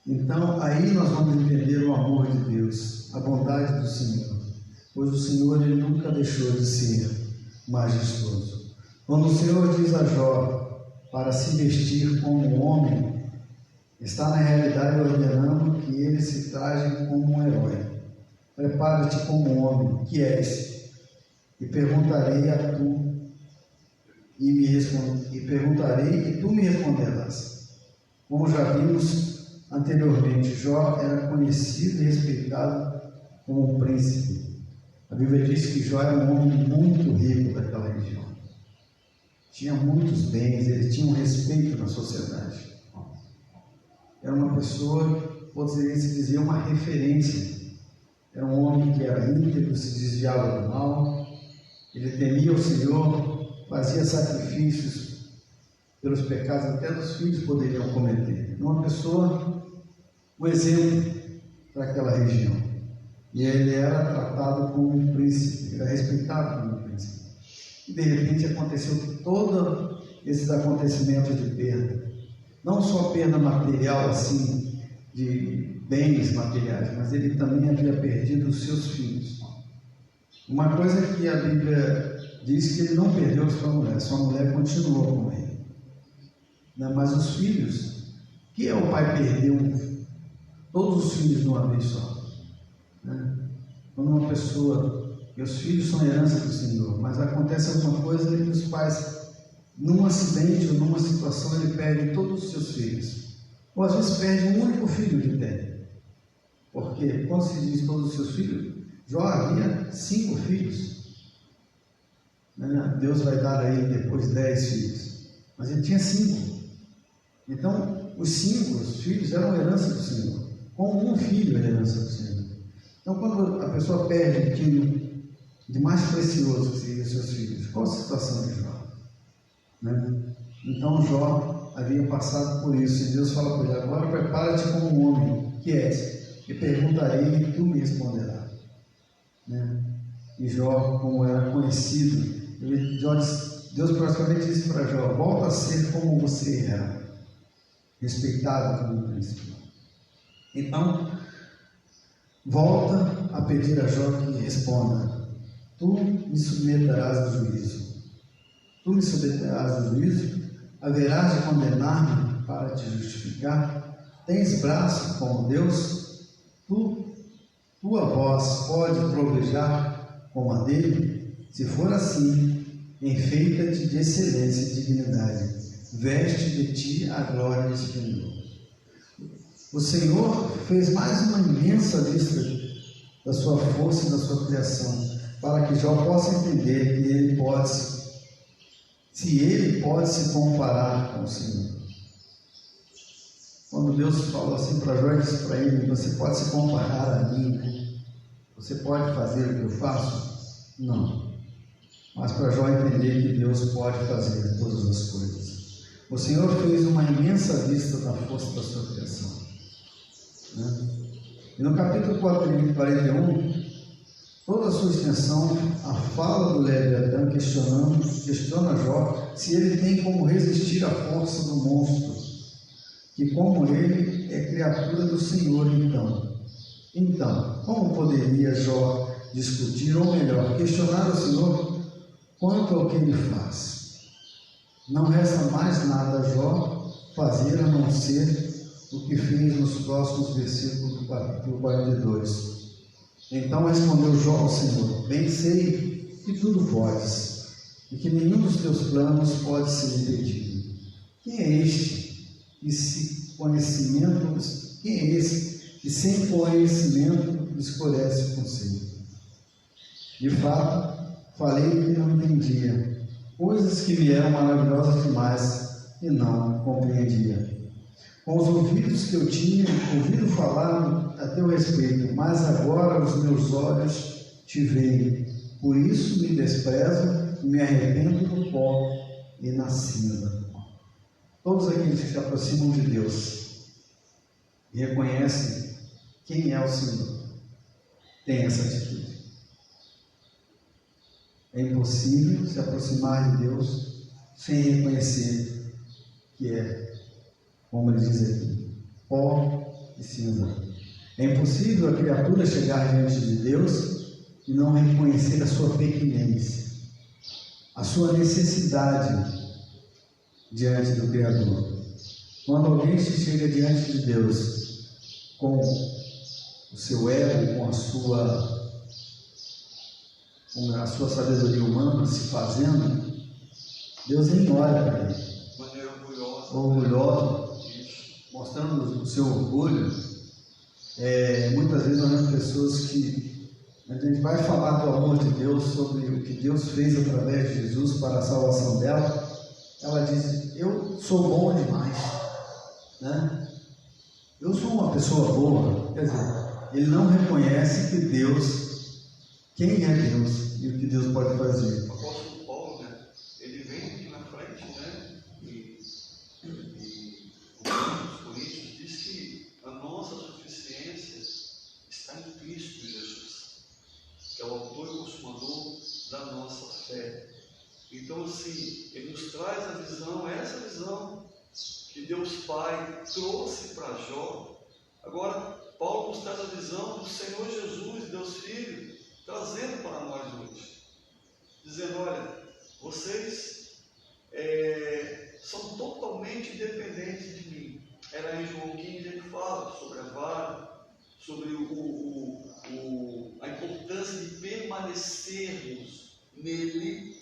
Então, aí nós vamos entender o amor de Deus, a bondade do Senhor, pois o Senhor ele nunca deixou de ser majestoso. Quando o Senhor diz a Jó para se vestir como homem, está na realidade ordenando que ele se traje como um herói. Prepara-te como homem que és, e perguntarei a tu e tu me responderás. Como já vimos anteriormente, Jó era conhecido e respeitado como um príncipe. A Bíblia diz que Jó era um homem muito rico daquela região. Tinha muitos bens, ele tinha um respeito na sociedade. era uma pessoa, poderia se dizer, uma referência. Era um homem que era íntegro, se desviava do mal, ele temia o Senhor, fazia sacrifícios pelos pecados até dos filhos poderiam cometer. Uma pessoa, um exemplo para aquela região. E ele era tratado como um príncipe, era respeitado como um príncipe. E de repente aconteceu todos esses acontecimentos de perda. Não só perda material, assim, de bens materiais, mas ele também havia perdido os seus filhos. Uma coisa que a Bíblia diz que ele não perdeu sua mulher continuou com ele. Mas os filhos, que é o pai perdeu todos os filhos de uma vez só. Quando uma pessoa, e os filhos são herança do Senhor, mas acontece alguma coisa e os pais, num acidente ou numa situação, ele perde todos os seus filhos. Ou às vezes perde um único filho que tem. Porque quando se diz todos os seus filhos, Jó havia 5 filhos. Deus vai dar a ele depois 10 filhos. Mas ele tinha 5. Então, os 5 filhos eram herança do Senhor. Com um filho era herança do Senhor. Então, quando a pessoa perde aquilo de mais precioso que seria seus filhos, qual a situação de Jó? Então, Jó havia passado por isso. E Deus fala para ele: agora prepara-te como um homem que és. E perguntarei e tu me responderás. E Jó, como era conhecido, Deus praticamente disse para Jó: volta a ser como você era, respeitado como um príncipe. Então, volta a pedir a Jó que responda: tu me submeterás ao juízo. Tu me submeterás ao juízo? Haverás de condenar-me para te justificar? Tens braço como Deus? Tua voz pode trovejar como a dele? Se for assim, enfeita-te de excelência e dignidade, veste de ti a glória e esplendor. O Senhor fez mais uma imensa lista da sua força e da sua criação, para que Jó possa entender que ele pode se comparar com o Senhor. Quando Deus falou assim para Jó, disse para ele: você pode se comparar a mim? Você pode fazer o que eu faço? Não. Mas para Jó entender que Deus pode fazer todas as coisas. O Senhor fez uma imensa lista da força da sua criação. E no capítulo 41, toda a sua extensão, a fala do Leviatã questiona Jó se ele tem como resistir à força do monstro, que como ele é criatura do Senhor. Então, como poderia Jó discutir, ou melhor, questionar o Senhor quanto ao que ele faz? Não resta mais nada a Jó fazer a não ser o que fez nos próximos versículos do capítulo 42. Então respondeu Jó ao Senhor: bem sei que tudo podes, e que nenhum dos teus planos pode ser impedido. Quem é este que sem conhecimento escurece o conselho? De fato, falei que não entendia, coisas que me eram maravilhosas demais e não compreendia. Com os ouvidos que eu tinha ouvido falar a teu respeito, mas agora os meus olhos te veem. Por isso me desprezo e me arrependo do pó e na cinza. Todos aqueles que se aproximam de Deus e reconhecem quem é o Senhor, têm essa atitude. É impossível se aproximar de Deus sem reconhecer que é, como ele diz aqui, pó e cinza. É impossível a criatura chegar diante de Deus e não reconhecer a sua pequenez, a sua necessidade diante do Criador. Quando alguém chega diante de Deus com o seu ego, com a sua sabedoria humana se fazendo, Deus nem olha para ele. Maneira orgulhosa, mostrando o seu orgulho. Muitas vezes nós vemos pessoas que a gente vai falar do amor de Deus, sobre o que Deus fez através de Jesus para a salvação dela. Ela diz: eu sou bom demais, eu sou uma pessoa boa, quer dizer, ele não reconhece que Deus, quem é Deus e o que Deus pode fazer. O apóstolo Paulo, né, ele vem aqui na frente, né, e os Coríntios diz que a nossa suficiência está em Cristo Jesus, que é o autor e consumador da nossa fé. Então, assim, ele nos traz a visão, essa visão que Deus Pai trouxe para Jó. Agora, Paulo nos traz a visão do Senhor Jesus, Deus Filho, trazendo para nós hoje, dizendo: olha, vocês são totalmente dependentes de mim. Era em João 15 ele fala sobre a vara, sobre a importância de permanecermos nele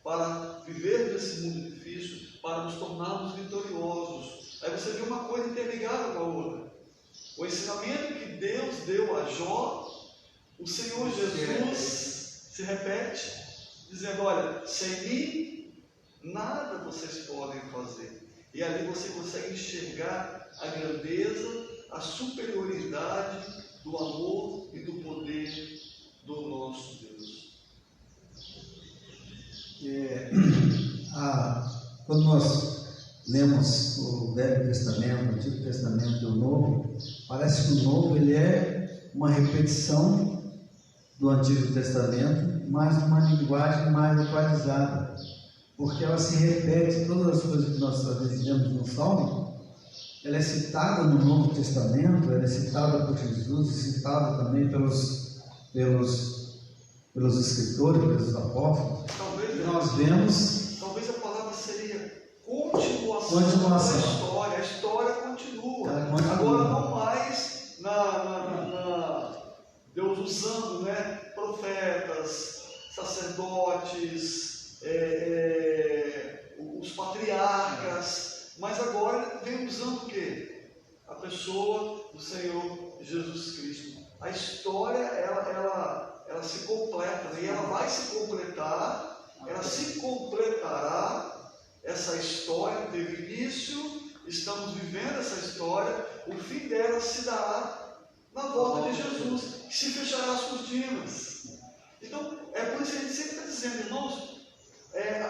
para viver nesse mundo difícil, para nos tornarmos vitoriosos. Aí você vê uma coisa interligada com a outra. O ensinamento que Deus deu a Jó, o Senhor Jesus se repete, dizendo: olha, sem mim nada vocês podem fazer. E ali você consegue enxergar a grandeza, a superioridade do amor e do poder do nosso Deus. Quando nós lemos o Velho Testamento, o Antigo Testamento e o Novo, parece que o Novo ele é uma repetição do Antigo Testamento, mas numa linguagem mais atualizada, porque ela se repete, todas as coisas que nós lemos no Salmo, ela é citada no Novo Testamento, ela é citada por Jesus, citada também pelos escritores, pelos apóstolos. Talvez nós vemos. Talvez a palavra seria continuação da história. A história continua. Agora não mais Deus usando, né, profetas, sacerdotes, os patriarcas, mas agora vem usando o quê? A pessoa do Senhor Jesus Cristo. A história ela se completa, né? E ela vai se completar, ela se completará. Essa história teve início, estamos vivendo essa história, o fim dela se dará na volta de Jesus, que se fechará as cortinas. Então, é por isso que a gente sempre está dizendo, irmãos,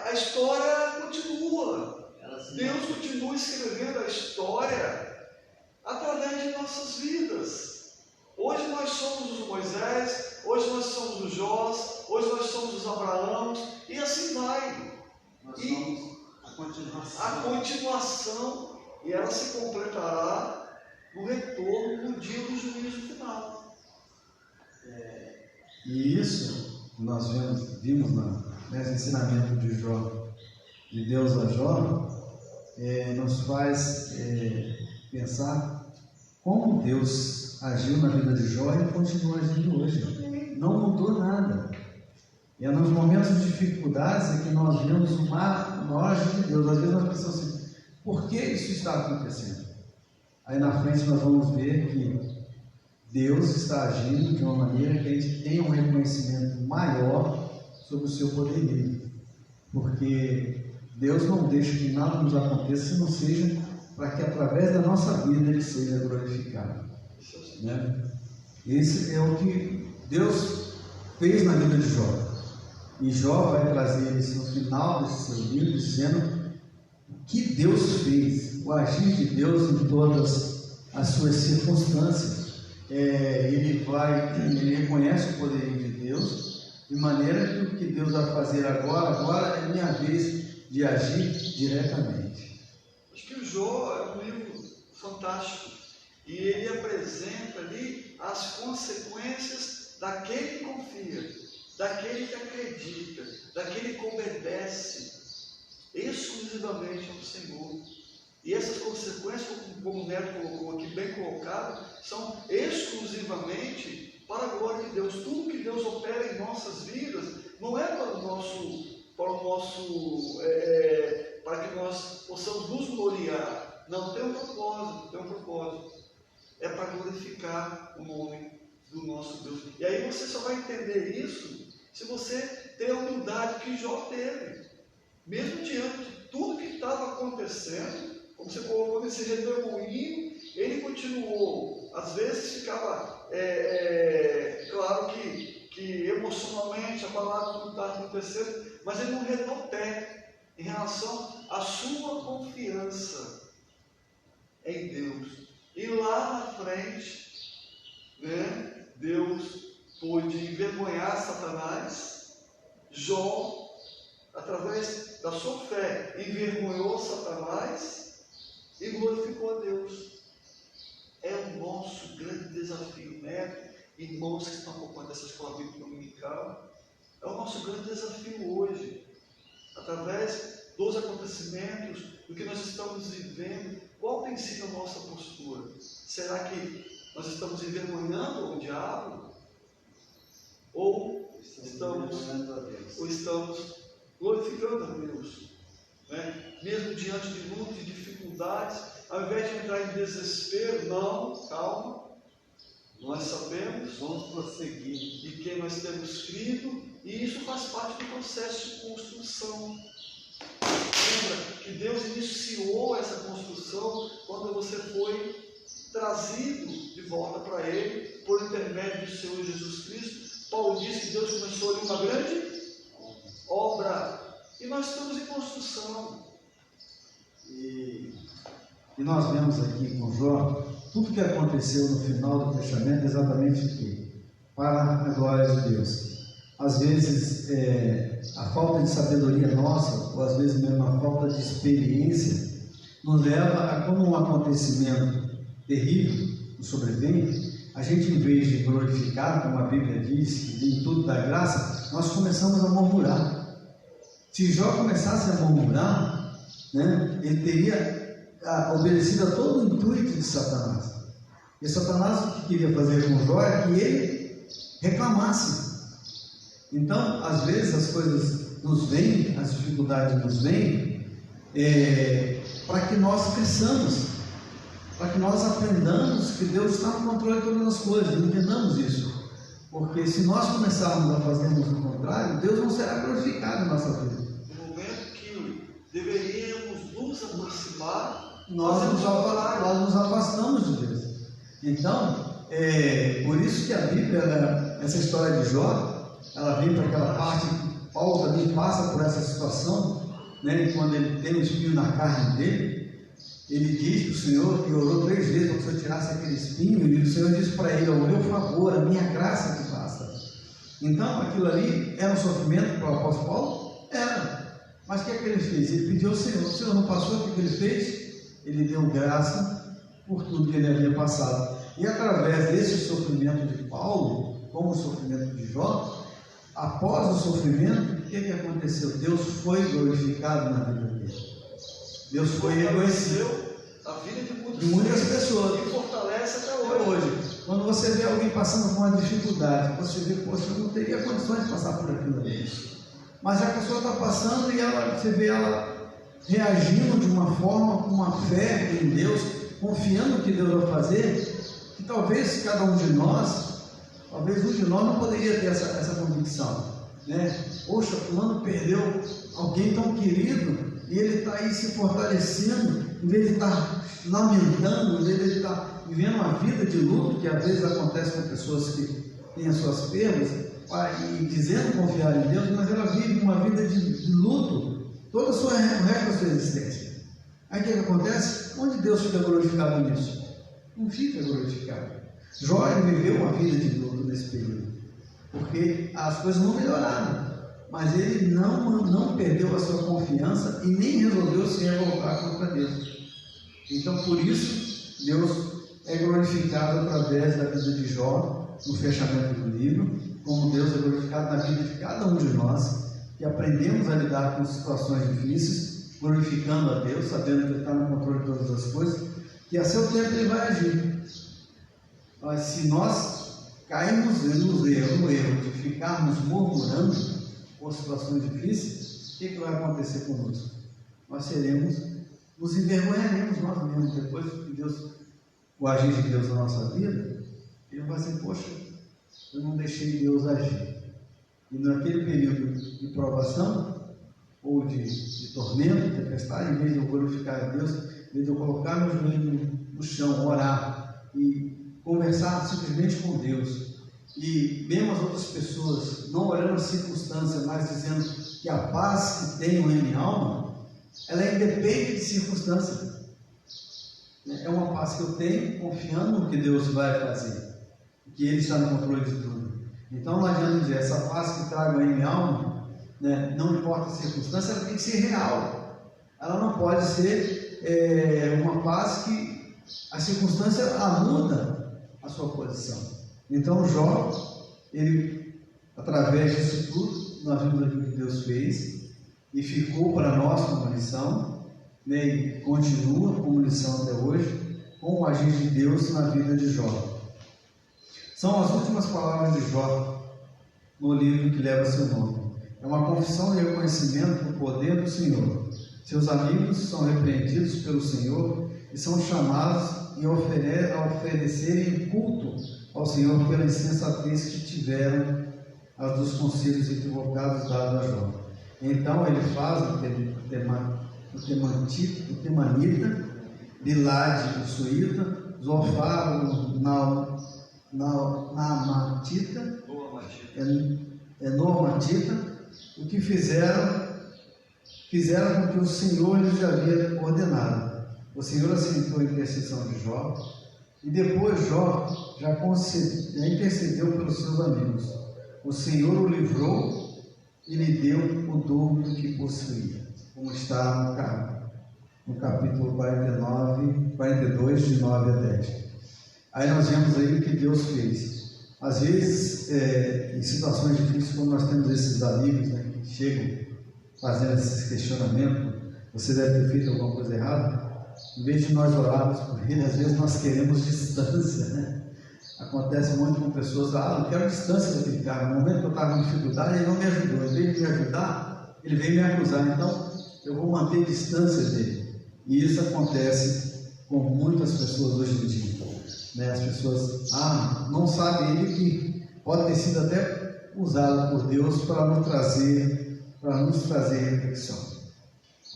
a história continua, Deus continua escrevendo a história através de nossas vidas. Hoje nós somos os Moisés, hoje nós somos os Jós, hoje nós somos os Abraãos, e assim vai. Nós somos a continuação, e ela se completará no retorno, no dia do juízo final. E isso nós vimos nesse ensinamento de Jó, de Deus a Jó, nos faz pensar como Deus agiu na vida de Jó e continua agindo hoje. Não mudou nada. E é nos momentos de dificuldades que nós vemos o maior agir de Deus. Às vezes nós pensamos assim: por que isso está acontecendo? Aí na frente nós vamos ver que Deus está agindo de uma maneira que a gente tenha um reconhecimento maior sobre o seu poderio. Porque Deus não deixa que nada nos aconteça se não seja para que através da nossa vida Ele seja glorificado. Né? Esse é o que Deus fez na vida de Jó. E Jó vai trazer isso no final desse seu livro, dizendo o que Deus fez, o agir de Deus em todas as suas circunstâncias. Ele reconhece o poder de Deus, de maneira que o que Deus vai fazer agora é minha vez de agir diretamente. Acho que o Jó é um livro fantástico, e ele apresenta ali as consequências daquele que confia, daquele que acredita, daquele que obedece exclusivamente ao Senhor. E essas consequências, como o Neto colocou aqui, bem colocado, são exclusivamente para a glória de Deus. Tudo que Deus opera em nossas vidas não é para que nós possamos nos gloriar. Não, tem um propósito. É para glorificar o nome do nosso Deus. E aí você só vai entender isso se você ter a humildade que Jó teve, mesmo diante de tudo que estava acontecendo, como você colocou nesse redemoinho, ele continuou. Às vezes ficava claro que emocionalmente abalado com o que está acontecendo, mas ele não arredou pé em relação à sua confiança em Deus. E lá na frente, né, Deus pôde envergonhar Satanás. Jó, através da sua fé, envergonhou Satanás e glorificou a Deus. É o nosso grande desafio, né? Irmãos que estão acompanhando essa escola bíblica dominical, é o nosso grande desafio hoje, através dos acontecimentos, do que nós estamos vivendo. Qual tem sido a nossa postura? Será que nós estamos envergonhando o diabo? Ou estamos glorificando a Deus? Né? Mesmo diante de lutas e dificuldades, ao invés de entrar em desespero, não, calma, nós sabemos, vamos prosseguir de quem nós temos crido, e isso faz parte do processo de construção. Lembra que Deus iniciou essa construção quando você foi trazido de volta para Ele, por intermédio do Senhor Jesus Cristo. Paulo disse que Deus começou ali uma grande obra, e nós estamos em construção. E nós vemos aqui com Jó, tudo que aconteceu no final do fechamento, exatamente o quê? Para a glória de Deus. Às vezes, a falta de sabedoria nossa, ou às vezes mesmo a falta de experiência, nos leva a, como um acontecimento terrível nos sobrevém, a gente, em vez de glorificar, como a Bíblia diz, que vem tudo da graça, nós começamos a murmurar. Se Jó começasse a murmurar, né, ele teria obedecido a todo o intuito de Satanás. E Satanás, o que queria fazer com Jó é que ele reclamasse. Então, às vezes as coisas nos vêm, as dificuldades nos vêm, para que nós cresçamos, para que nós aprendamos que Deus está no controle de todas as coisas, entendamos isso. Porque se nós começarmos a fazermos o contrário, Deus não será glorificado em nossa vida. No momento que deveríamos nos aproximar, nós nos afastamos de Deus. Então, por isso que a Bíblia, essa história de Jó, ela vem para aquela parte que Paulo também passa por essa situação, né? Quando ele tem um espinho na carne dele, ele diz para o Senhor que orou 3 vezes para que o Senhor tirasse aquele espinho, e o Senhor disse para ele: ao meu favor, a minha graça te basta. Então, aquilo ali era um sofrimento para o apóstolo Paulo? Era. Mas o que é que ele fez? Ele pediu ao Senhor. O Senhor não passou, o que ele fez? Ele deu graça por tudo que ele havia passado. E através desse sofrimento de Paulo, como o sofrimento de Jó, após o sofrimento, o que aconteceu? Deus foi glorificado na vida dele. Deus foi reconhecido a vida de muitas pessoas. E fortalece até hoje. Quando você vê alguém passando por uma dificuldade, você vê, poxa, eu não teria condições de passar por aquilo ali. Mas a pessoa está passando e você vê ela reagindo de uma forma, com uma fé em Deus, confiando no que Deus vai fazer, que talvez cada um de nós, talvez um de nós não poderia ter essa convicção, né? Poxa, fulano perdeu alguém tão querido e ele está aí se fortalecendo, em vez de estar lamentando, em vez de estar vivendo uma vida de luto, que às vezes acontece com pessoas que têm as suas perdas, e dizendo confiar em Deus, mas ela vive uma vida de luto toda o resto da sua existência. Aí o que acontece? Onde Deus fica glorificado nisso? Não fica glorificado. Jó viveu uma vida de luto nesse período, porque as coisas não melhoraram, mas ele não perdeu a sua confiança e nem resolveu se revoltar contra Deus. Então, por isso, Deus é glorificado através da vida de Jó, no fechamento do livro, como Deus é glorificado na vida de cada um de nós, que aprendemos a lidar com situações difíceis, glorificando a Deus, sabendo que Ele está no controle de todas as coisas, e a seu tempo Ele vai agir. Mas se nós caímos no erro de ficarmos murmurando com situações difíceis, o que vai acontecer conosco? Nós nos envergonharemos nós mesmos. Depois que o agir de Deus na nossa vida, Ele vai dizer: poxa, eu não deixei Deus agir. E naquele período de provação, ou de tormento, de tempestade, em vez de eu glorificar a Deus, em vez de eu colocar meu joelho no chão, orar e conversar simplesmente com Deus, e mesmo as outras pessoas não olhando as circunstâncias, mas dizendo que a paz que tenho em minha alma, ela independe de circunstâncias. É uma paz que eu tenho confiando no que Deus vai fazer, que Ele está no controle de tudo. Então não adianta dizer, essa paz que trago em minha alma, não importa a circunstância, ela tem que ser real. Ela não pode ser uma paz que a circunstância muda a sua posição. Então Jó, ele, através disso tudo, nós vimos aqui o que Deus fez, e ficou para nós como lição, e continua como lição até hoje, com o agir de Deus na vida de Jó. São as últimas palavras de Jó no livro que leva seu nome. É uma confissão e reconhecimento do poder do Senhor. Seus amigos são repreendidos pelo Senhor e são chamados a oferecerem culto ao Senhor pela insensatez que tiveram as dos conselhos equivocados dados a Jó. Então ele faz o temanita, Bilade, o suíta, Zofar, o naamatita, Noamatita, o que fizeram com que o Senhor lhes havia ordenado. O Senhor aceitou a intercessão de Jó, e depois Jó já intercedeu pelos seus amigos. O Senhor o livrou e lhe deu o dobro do que possuía, como está no capítulo 42, de 9 a 10. Aí nós vemos aí o que Deus fez. Às vezes, em situações difíceis, quando nós temos esses amigos, que chegam fazendo esses questionamentos, você deve ter feito alguma coisa errada, em vez de nós orarmos por ele, às vezes nós queremos distância, Acontece muito com pessoas, eu quero distância daquele cara. No momento que eu estava em dificuldade, ele não me ajudou. Em vez de me ajudar, ele veio me acusar. Então, eu vou manter distância dele. E isso acontece com muitas pessoas hoje em dia. As pessoas não sabem ele que pode ter sido até usado por Deus para nos trazer reflexão.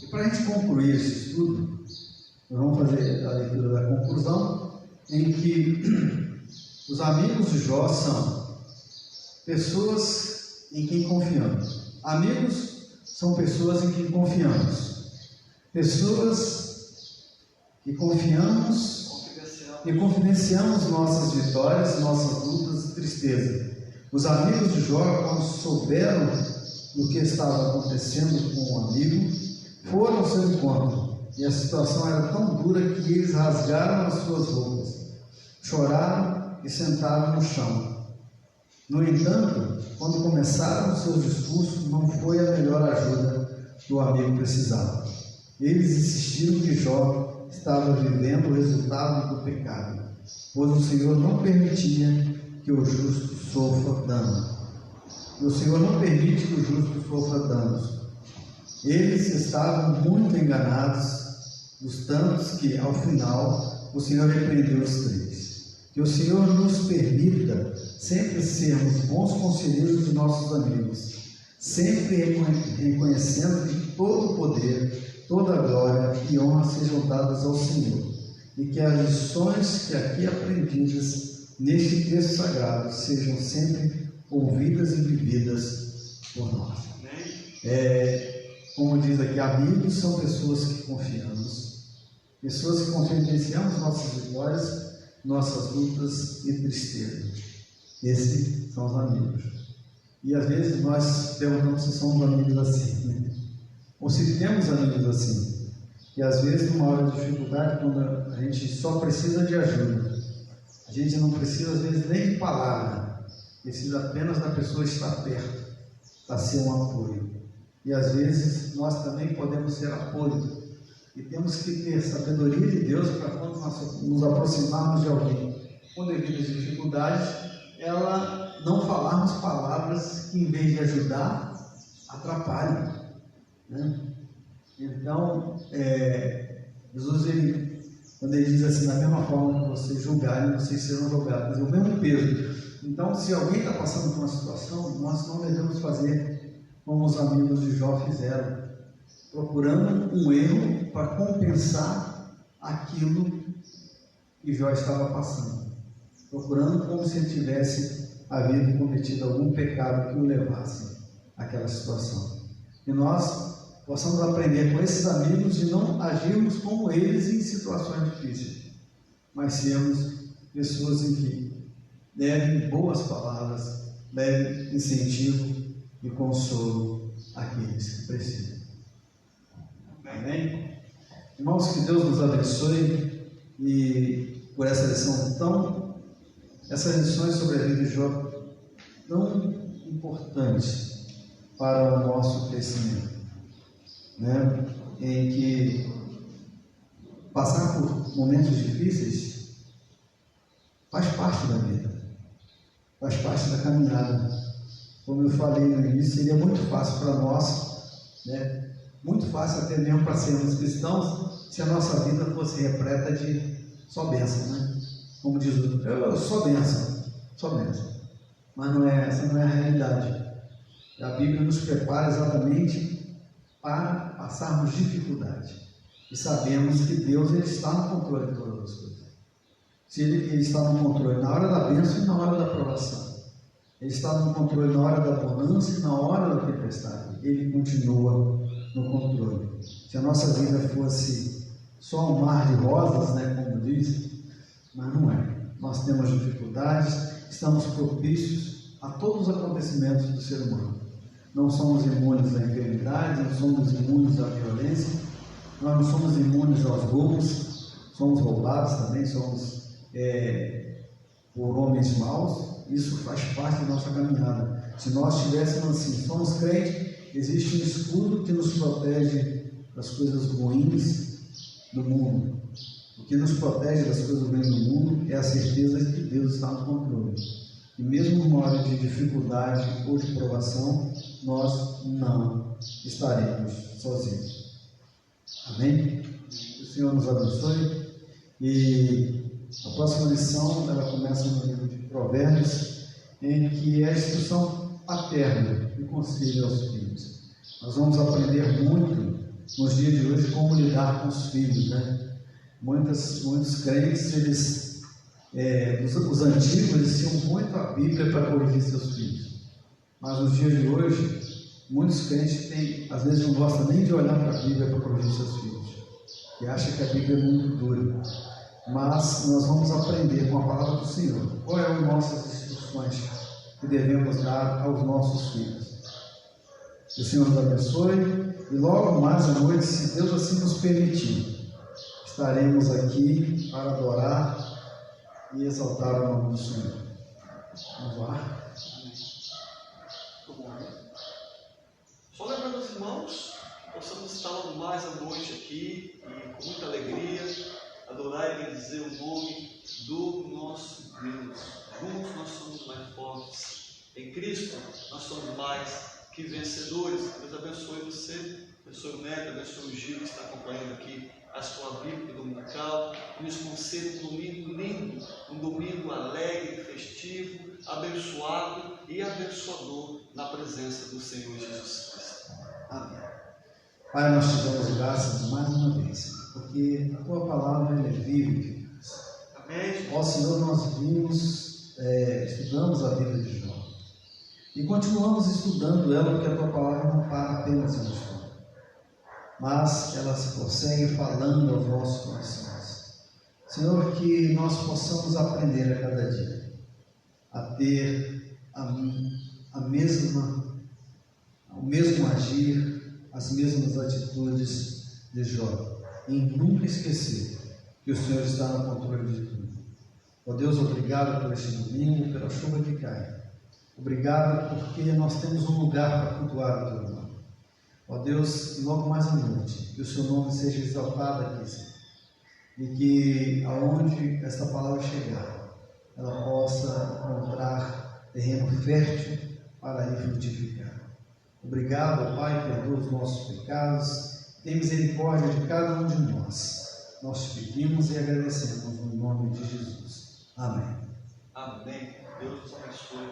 E para a gente concluir esse estudo, nós vamos fazer a leitura da conclusão, em que os amigos de Jó são pessoas em quem confiamos. Amigos são pessoas em quem confiamos. Pessoas que confiamos e confidenciamos nossas vitórias, nossas lutas e tristeza. Os amigos de Jó, quando souberam do que estava acontecendo com o amigo, foram ao seu encontro. E a situação era tão dura que eles rasgaram as suas roupas, choraram e sentaram no chão. No entanto, quando começaram os seus discursos, não foi a melhor ajuda que o amigo precisava. Eles insistiram que Jó estava vivendo o resultado do pecado, pois o Senhor não permitia que o justo sofra dano. E o Senhor não permite que o justo sofra danos. Eles estavam muito enganados, dos tantos que, ao final, o Senhor repreendeu os três. Que o Senhor nos permita sempre sermos bons conselheiros de nossos amigos, sempre reconhecendo que todo o poder, toda a glória e honra sejam dadas ao Senhor, e que as lições que aqui aprendidas neste texto sagrado sejam sempre ouvidas e vividas por nós. Como diz aqui, amigos são pessoas que confiamos, pessoas que confidenciamos nossas vitórias, nossas lutas e tristeza. Esses são os amigos. E às vezes nós perguntamos se somos amigos assim, ou se temos amigos assim. E às vezes, numa hora de dificuldade, quando a gente só precisa de ajuda, a gente não precisa às vezes nem de palavra, precisa apenas da pessoa estar perto para ser um apoio. E às vezes nós também podemos ser apoio. E temos que ter sabedoria de Deus para quando nós nos aproximarmos de alguém com devidas dificuldades, ela não falarmos palavras que, em vez de ajudar, atrapalhem. Então, Jesus, quando ele diz assim, da mesma forma que vocês julgarem, vocês serão julgados, o mesmo peso. Então, se alguém está passando por uma situação, nós não devemos fazer como os amigos de Jó fizeram, procurando um erro para compensar aquilo E Jó estava passando, procurando como se ele tivesse havido cometido algum pecado que o levasse àquela situação. E nós possamos aprender com esses amigos e não agirmos como eles em situações difíceis, mas sermos pessoas em que levem boas palavras, levem incentivo e consolo àqueles que precisam. Amém? Irmãos, que Deus nos abençoe e por essa lição essas lições sobre a vida de Jó tão importantes para o nosso crescimento, né? Em que passar por momentos difíceis faz parte da vida, faz parte da caminhada. Como eu falei no início, seria muito fácil para nós, né? Muito fácil até mesmo para sermos cristãos, se a nossa vida fosse repleta de só bênção, né? Como diz o outro, eu só bênção, só bênção. Mas essa não é a realidade. A Bíblia nos prepara exatamente para passarmos dificuldade. E sabemos que Deus ele está no controle de todas as coisas. Se ele está no controle na hora da bênção e na hora da provação. Ele está no controle na hora da bonança e na hora da tempestade. Ele continua no controle. Se a nossa vida fosse só um mar de rosas, né, como diz, mas não é. Nós temos dificuldades, estamos propícios a todos os acontecimentos do ser humano. Não somos imunes à enfermidade, não somos imunes à violência, nós não somos imunes aos roubos, somos roubados também, somos por homens maus. Isso faz parte da nossa caminhada. Se nós estivéssemos assim, somos crentes, existe um escudo que nos protege das coisas ruins do mundo. O que nos protege das coisas ruins do mundo é a certeza de que Deus está no controle. E mesmo numa hora de dificuldade ou de provação, nós não estaremos sozinhos. Amém? Que o Senhor nos abençoe. E a próxima lição, ela começa no livro de Provérbios, em que é a instrução paterna e conselho aos filhos. Nós vamos aprender muito nos dias de hoje como lidar com os filhos, né? Muitos crentes, os antigos, eles tinham muito a Bíblia para corrigir seus filhos. Mas nos dias de hoje, muitos crentes às vezes não gostam nem de olhar para a Bíblia para corrigir seus filhos, e acham que a Bíblia é muito dura. Mas nós vamos aprender com a palavra do Senhor quais são as nossas instruções que devemos dar aos nossos filhos. Que o Senhor nos abençoe e logo mais à noite, se Deus assim nos permitir, estaremos aqui para adorar e exaltar o nome do Senhor. Vamos lá. Só lembrando aos irmãos que possamos estar mais à noite aqui e com muita alegria adorar e bendizer o nome do nosso Deus. Juntos nós somos mais fortes. Em Cristo nós somos mais que vencedores. Deus abençoe você, abençoe o Neto, abençoe o Gil que está acompanhando aqui a sua Bíblia dominical, e nos conceda um domingo lindo, um domingo alegre, festivo, abençoado e abençoador na presença do Senhor Jesus Cristo. Amém. Pai, nós te damos graças mais uma vez, porque a tua palavra é viva. Amém. Ó Senhor, nós estudamos a vida de Jó e continuamos estudando ela, porque a tua palavra não para apenas na história, mas ela se prossegue falando aos nossos corações. Senhor, que nós possamos aprender a cada dia a ter o mesmo agir, as mesmas atitudes de Jó, em nunca esquecer que o Senhor está no controle de tudo. Ó Deus, obrigado por este domingo, pela chuva que cai. Obrigado porque nós temos um lugar para cultuar o teu nome. Ó Deus, e logo mais à noite, que o seu nome seja exaltado aqui, Senhor. E que aonde esta palavra chegar, ela possa encontrar terreno fértil para ir frutificar. Obrigado, Pai, perdoa os nossos pecados, tem misericórdia de cada um de nós. Nós te pedimos e agradecemos no nome de Jesus. Amém. Amém. Deus nos abençoe.